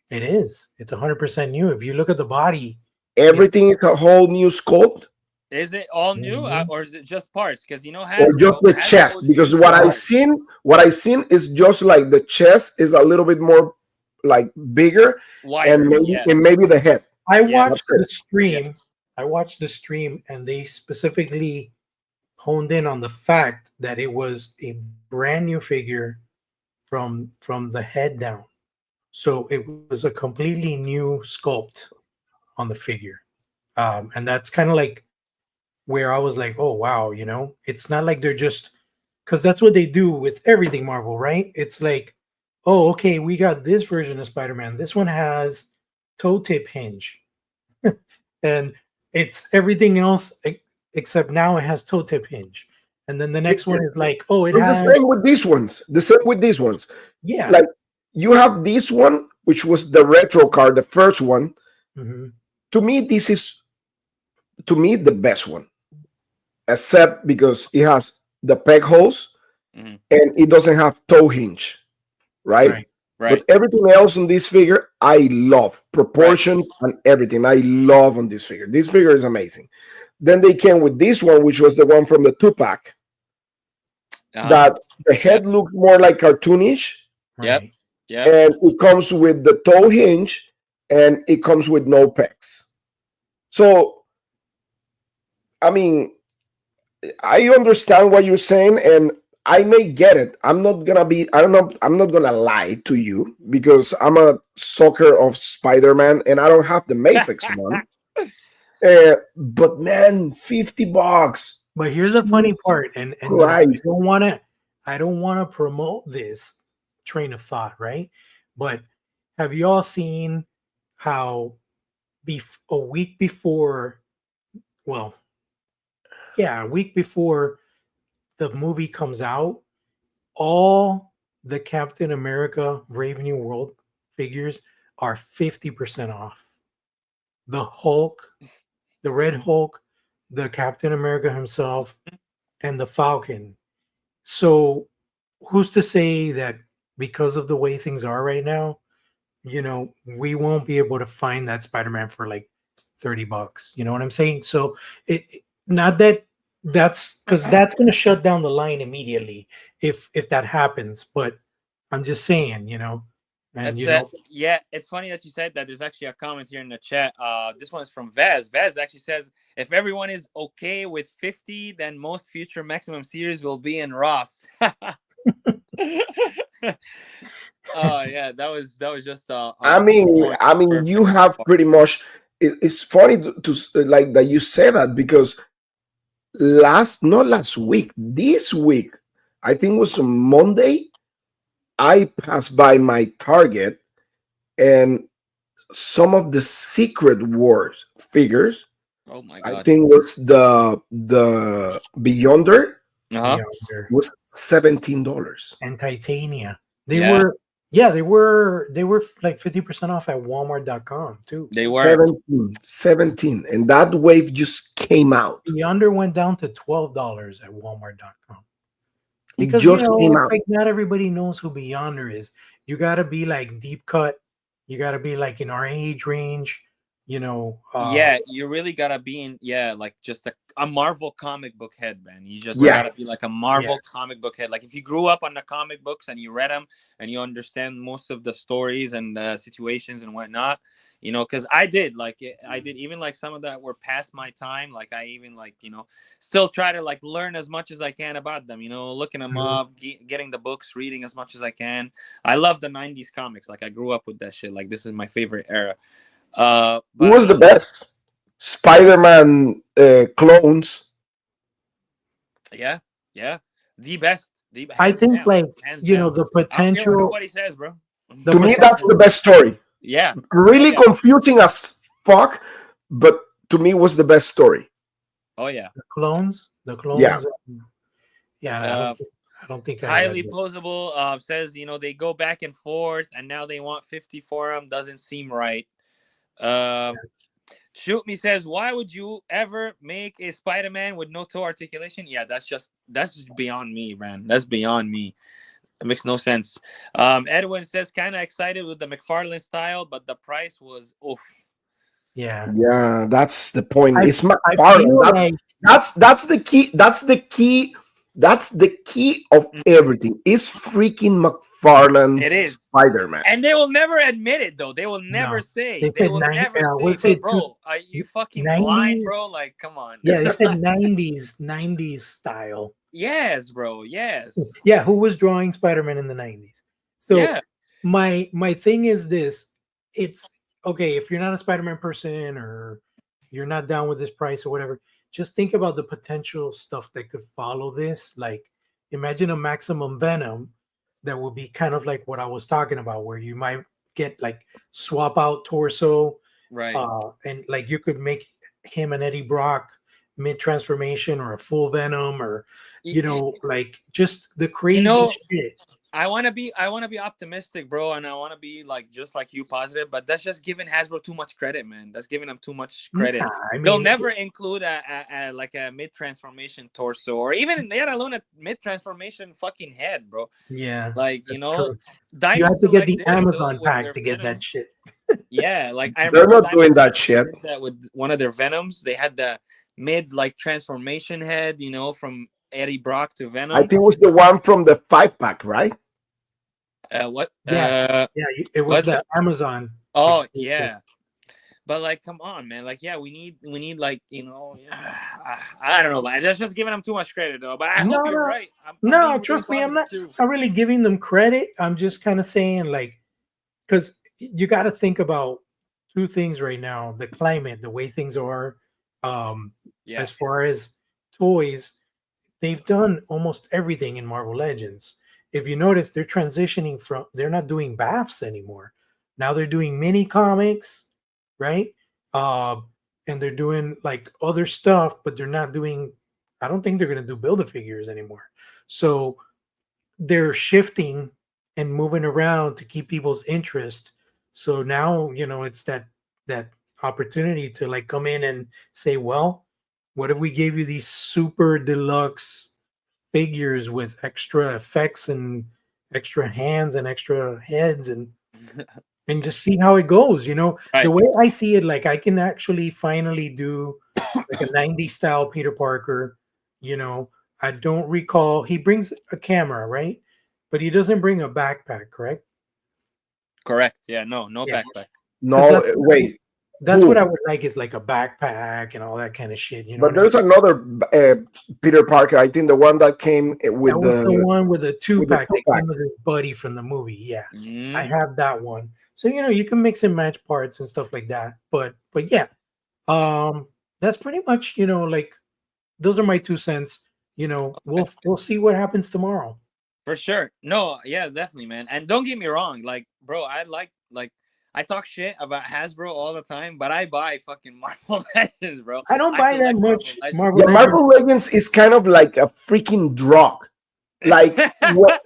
It is. It's 100% new. If you look at the body, it. Everything is a whole new sculpt, Is it all new Mhm. or is it just parts? Because or just Hasbro, the chest? Hasbro's Because using parts. what I seen is just like the chest is a little bit more like bigger, Wider, and yes, maybe the head. I That's watched yes, it. the stream. yes. I watched the stream, and they specifically honed in on the fact that it was a brand new figure from the head down. So it was a completely new sculpt on the figure. And that's kind of like where I was like, oh wow, it's not like they're just because that's what they do with everything Marvel, right? It's like, oh, okay, we got this version of Spider-Man. This one has toe tip hinge, and it's everything else except now it has toe tip hinge. And then the It- next one it- is like, oh, it It's the has same with these ones. The same with these ones. yeah. Like you have this one, which was the retro card, the first one. Hmm. To me, this is the best one, except because it has the peg holes Hmm. and it doesn't have toe hinge, right? Right. But Right, everything else on this figure, I love right. proportions and everything. I love on this figure. This figure is amazing. Then they came with this one, which was the one from the 2-pack. Uh-huh. That the Yep, head looks more like cartoonish, yep, Right. yep. and it comes with the toe hinge, and it comes with no pegs. So, I mean, I understand what you're saying, and I may get it. I'm not gonna be. I don't know. I'm not gonna lie to you because I'm a sucker of Spider-Man, and I don't have the Mayfix one. But man, $50. But here's the funny Jesus part, and Christ! I don't want to promote this train of thought, right? But have you all seen how a week before, well, yeah, a week before the movie comes out, all the Captain America Brave New World figures are 50% off. The Hulk, the Red Hulk, the Captain America himself, and the Falcon. So who's to say that because of the way things are right now, we won't be able to find that Spider-Man for like $30. You know what I'm saying? So not that that's because that's going to shut down the line immediately if that happens. But I'm just saying, and That's yeah, it's funny that you said that. There's actually a comment here in the chat. This one is from Vaz. Vaz actually says if everyone is okay with 50, then most future maximum series will be in Ross. Oh yeah, that was just point You for have pretty much. It's funny like that you say that because not last week, this week, I think it was on Monday. I passed by my Target and some of the Secret Wars figures. Oh my I god. think was the Beyonder Uh-huh. Beyonder was $17. and Titania, they Yeah, were yeah they were like 50% off at Walmart.com too. they were. 17, and that wave just came out. Beyonder went down to $12 at Walmart.com. It Because just came it's out. like not everybody knows who Beyonder is. You got to be like deep cut. You got to be like in our age range. You know. Yeah, you really gotta be in, yeah, like just a Marvel comic book head, man. You just Yeah. gotta be like a Yeah. Marvel comic book head. Like if you grew up on the comic books and you read them and you understand most of the stories and situations and whatnot, you know, because I did even like some of that were past my time. Like I even like, you know, still try to like learn as much as I can about them, you know, looking them up, getting the books, reading as much as I can. I love the 90s comics. Like I grew up with that shit. Like this is my favorite era. Who But was the best? Spider-Man clones. yeah, yeah, the best, I hands think down, like hands you know down. the I don't care what potential. nobody says, bro. The To me, that's the potential. best story. Yeah. Oh Really yeah. confusing as fuck, but to me was the best story. Oh yeah. The Yeah. clones. Yeah, Uh, I don't think I read highly it. plausible. Says, you know, they go back and forth, and now they want 50 for them. Doesn't seem right. Uh, Shoot me says, why would you ever make a Spider-Man with no toe articulation? Yeah, that's just beyond me, man. That's beyond me. It makes no sense. Edwin says, kind of excited with the McFarlane style, but the price was oof. Yeah, Yeah, that's the point. It's I McFarlane. feel like That's the key. That's the key. That's the key of everything. It's freaking McFarlane It is. Spider-Man. And they will never admit it, though. They will never no. say. They They said will 90. never say, What's it? bro, are you fucking blind, 90s. bro? Like, come on. Yeah, they said 90s style. Yes, bro. Yes. Yeah, who was drawing Spider-Man in the 90s? So Yeah. my thing is this. It's okay if you're not a Spider-Man person or you're not down with this price or whatever, just think about the potential stuff that could follow this. Like imagine a maximum venom that would be kind of like what I was talking about, where you might get like swap out torso, Right. and like you could make him and Eddie Brock mid transformation or a full venom or you know, like just the crazy You know, shit. I want to be optimistic, bro, and I want to be like just like you positive, but that's just giving Hasbro too much credit, man. That's giving them too much credit. Nah, I They'll mean, never include a like a mid transformation torso or even let alone a mid transformation fucking head, bro. yeah, Like, you that's know, true. You Diamond have to get Select the did it though Amazon with pack their to get that Venoms. shit. Yeah, like I They're remember not Diamond doing that Select shit. did that with one of their Venoms. They had the mid like transformation head, you know, from Eddie Brock to I Venom. think it was the one from the 5-pack, right? What? Yeah, yeah, it was What's the that? Amazon Oh exclusive. yeah. But like, come on, man. Like, yeah, we need like, you know, I don't know, man. That's just giving them too much credit, though. But I No, hope you're no, right. I'm no. being really Trust me, positive too. not really giving them credit. I'm just kind of saying like, because you got to think about two things right now: the climate, the way things are. Yeah, As far as toys, they've done almost everything in Marvel Legends. If you notice, they're transitioning from they're not doing baths anymore. Now they're doing mini comics, right? Uh, and they're doing like other stuff, but they're not doing. I don't think they're going to do build a figures anymore. So they're shifting and moving around to keep people's interest. So now you know it's that opportunity to like come in and say, well, what if we gave you these super deluxe figures with extra effects and extra hands and extra heads and just see how it goes, you know? The right. way I see it, like I can actually finally do like a 90s style Peter Parker, you know. I don't recall he brings a camera, right? But he doesn't bring a backpack, correct? Correct. Yeah, no Yeah. backpack. Because No, wait. that's what I Who? would like is like a backpack and all that kind of shit. You know But what I mean? there's another Peter Parker. I think the one that came That with was the the one with a two with the pack that 2-pack. came with his buddy from the movie. Yeah, I Mm, have that one. So you know you can mix and match parts and stuff like that. But yeah, that's pretty much you know like those are my 2 cents. You know we'll see what happens tomorrow. for sure. No, yeah, definitely, man. And don't get me wrong, like, bro, like I talk shit about Hasbro all the time, but I buy fucking Marvel Legends, bro. I don't I buy that collect Marvel much Legends. Marvel Yeah, Legends. Marvel Legends is kind of like a freaking drug. Like what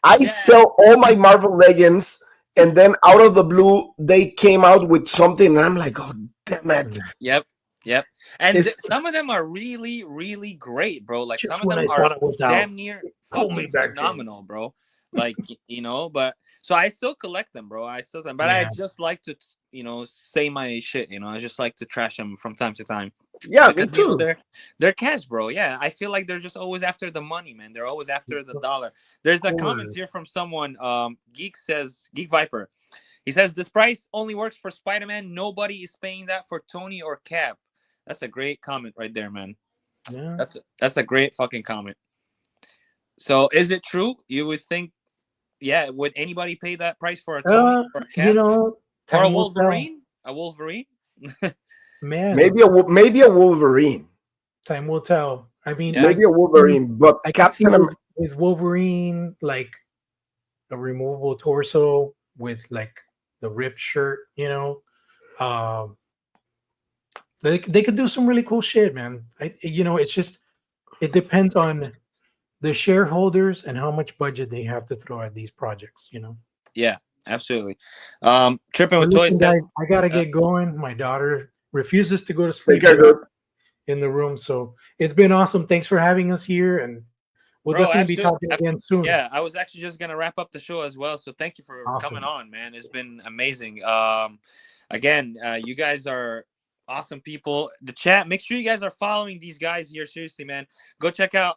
I Yeah. sell all my Marvel Legends, and then out of the blue they came out with something, and I'm like, oh damn it! Yep. Yep. And It's some of them are really, really great, bro. Like some Just of when them I are thought it was out, damn near pull me fucking back in. phenomenal, bro. Like, you know, but so I still collect them, bro. I still, but I Yeah, just like to, you know, say my shit. You know, I just like to trash them from time to time yeah, me because you know too. they're cash, bro. Yeah, I feel like they're just always after the money, man. They're always after the of dollar. There's a comment course. here from someone. Geek says, Geek Viper. He says this price only works for Spider-Man. Nobody is paying that for Tony or Cap. That's a great comment right there, man. Yeah. That's a great fucking comment. So is it true? You would think, yeah, would anybody pay that price for a Tony or a Cap? You know, or a Wolverine? A Wolverine? Man. Maybe a Wolverine. Time will tell. I mean, maybe a Wolverine, but I can see with Wolverine, like a removable torso with like the ripped shirt, you know. They could do some really cool shit, man. It's just, it depends on the shareholders and how much budget they have to throw at these projects, you know. Yeah, absolutely. Tripping with Listen, Toys guys, says, I gotta get going. My daughter refuses to go to sleep in the room, so it's been awesome. Thanks for having us here, and we'll definitely be talking again soon. Yeah, I was actually just gonna wrap up the show as well. So thank you for coming on, man. It's been amazing. Again, you guys are awesome people. The chat, make sure you guys are following these guys here. Seriously, man. Go check out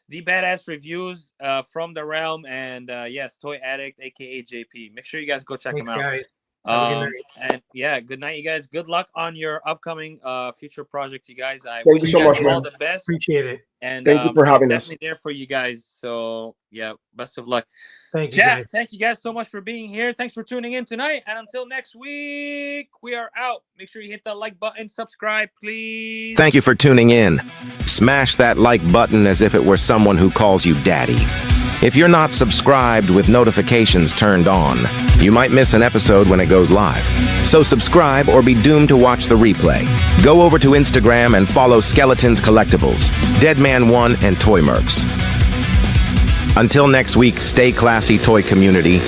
the badass reviews from the realm, and yes, Toy Addict, aka JP. Make sure you guys go check them out. Guys. And yeah, good night, you guys. Good luck on your upcoming future projects, you guys. I Thank you so much, man. All the best. Appreciate it. And thank you for having us. Definitely there for you guys. So yeah, best of luck. Thank you, guys. Thank you guys so much for being here. Thanks for tuning in tonight. And until next week, we are out. Make sure you hit that like button, subscribe, please. Thank you for tuning in. Smash that like button as if it were someone who calls you daddy. If you're not subscribed with notifications turned on, you might miss an episode when it goes live. So subscribe or be doomed to watch the replay. Go over to Instagram and follow Skeletons Collectibles, Deadman1, and Toy Mercs. Until next week, stay classy, toy community.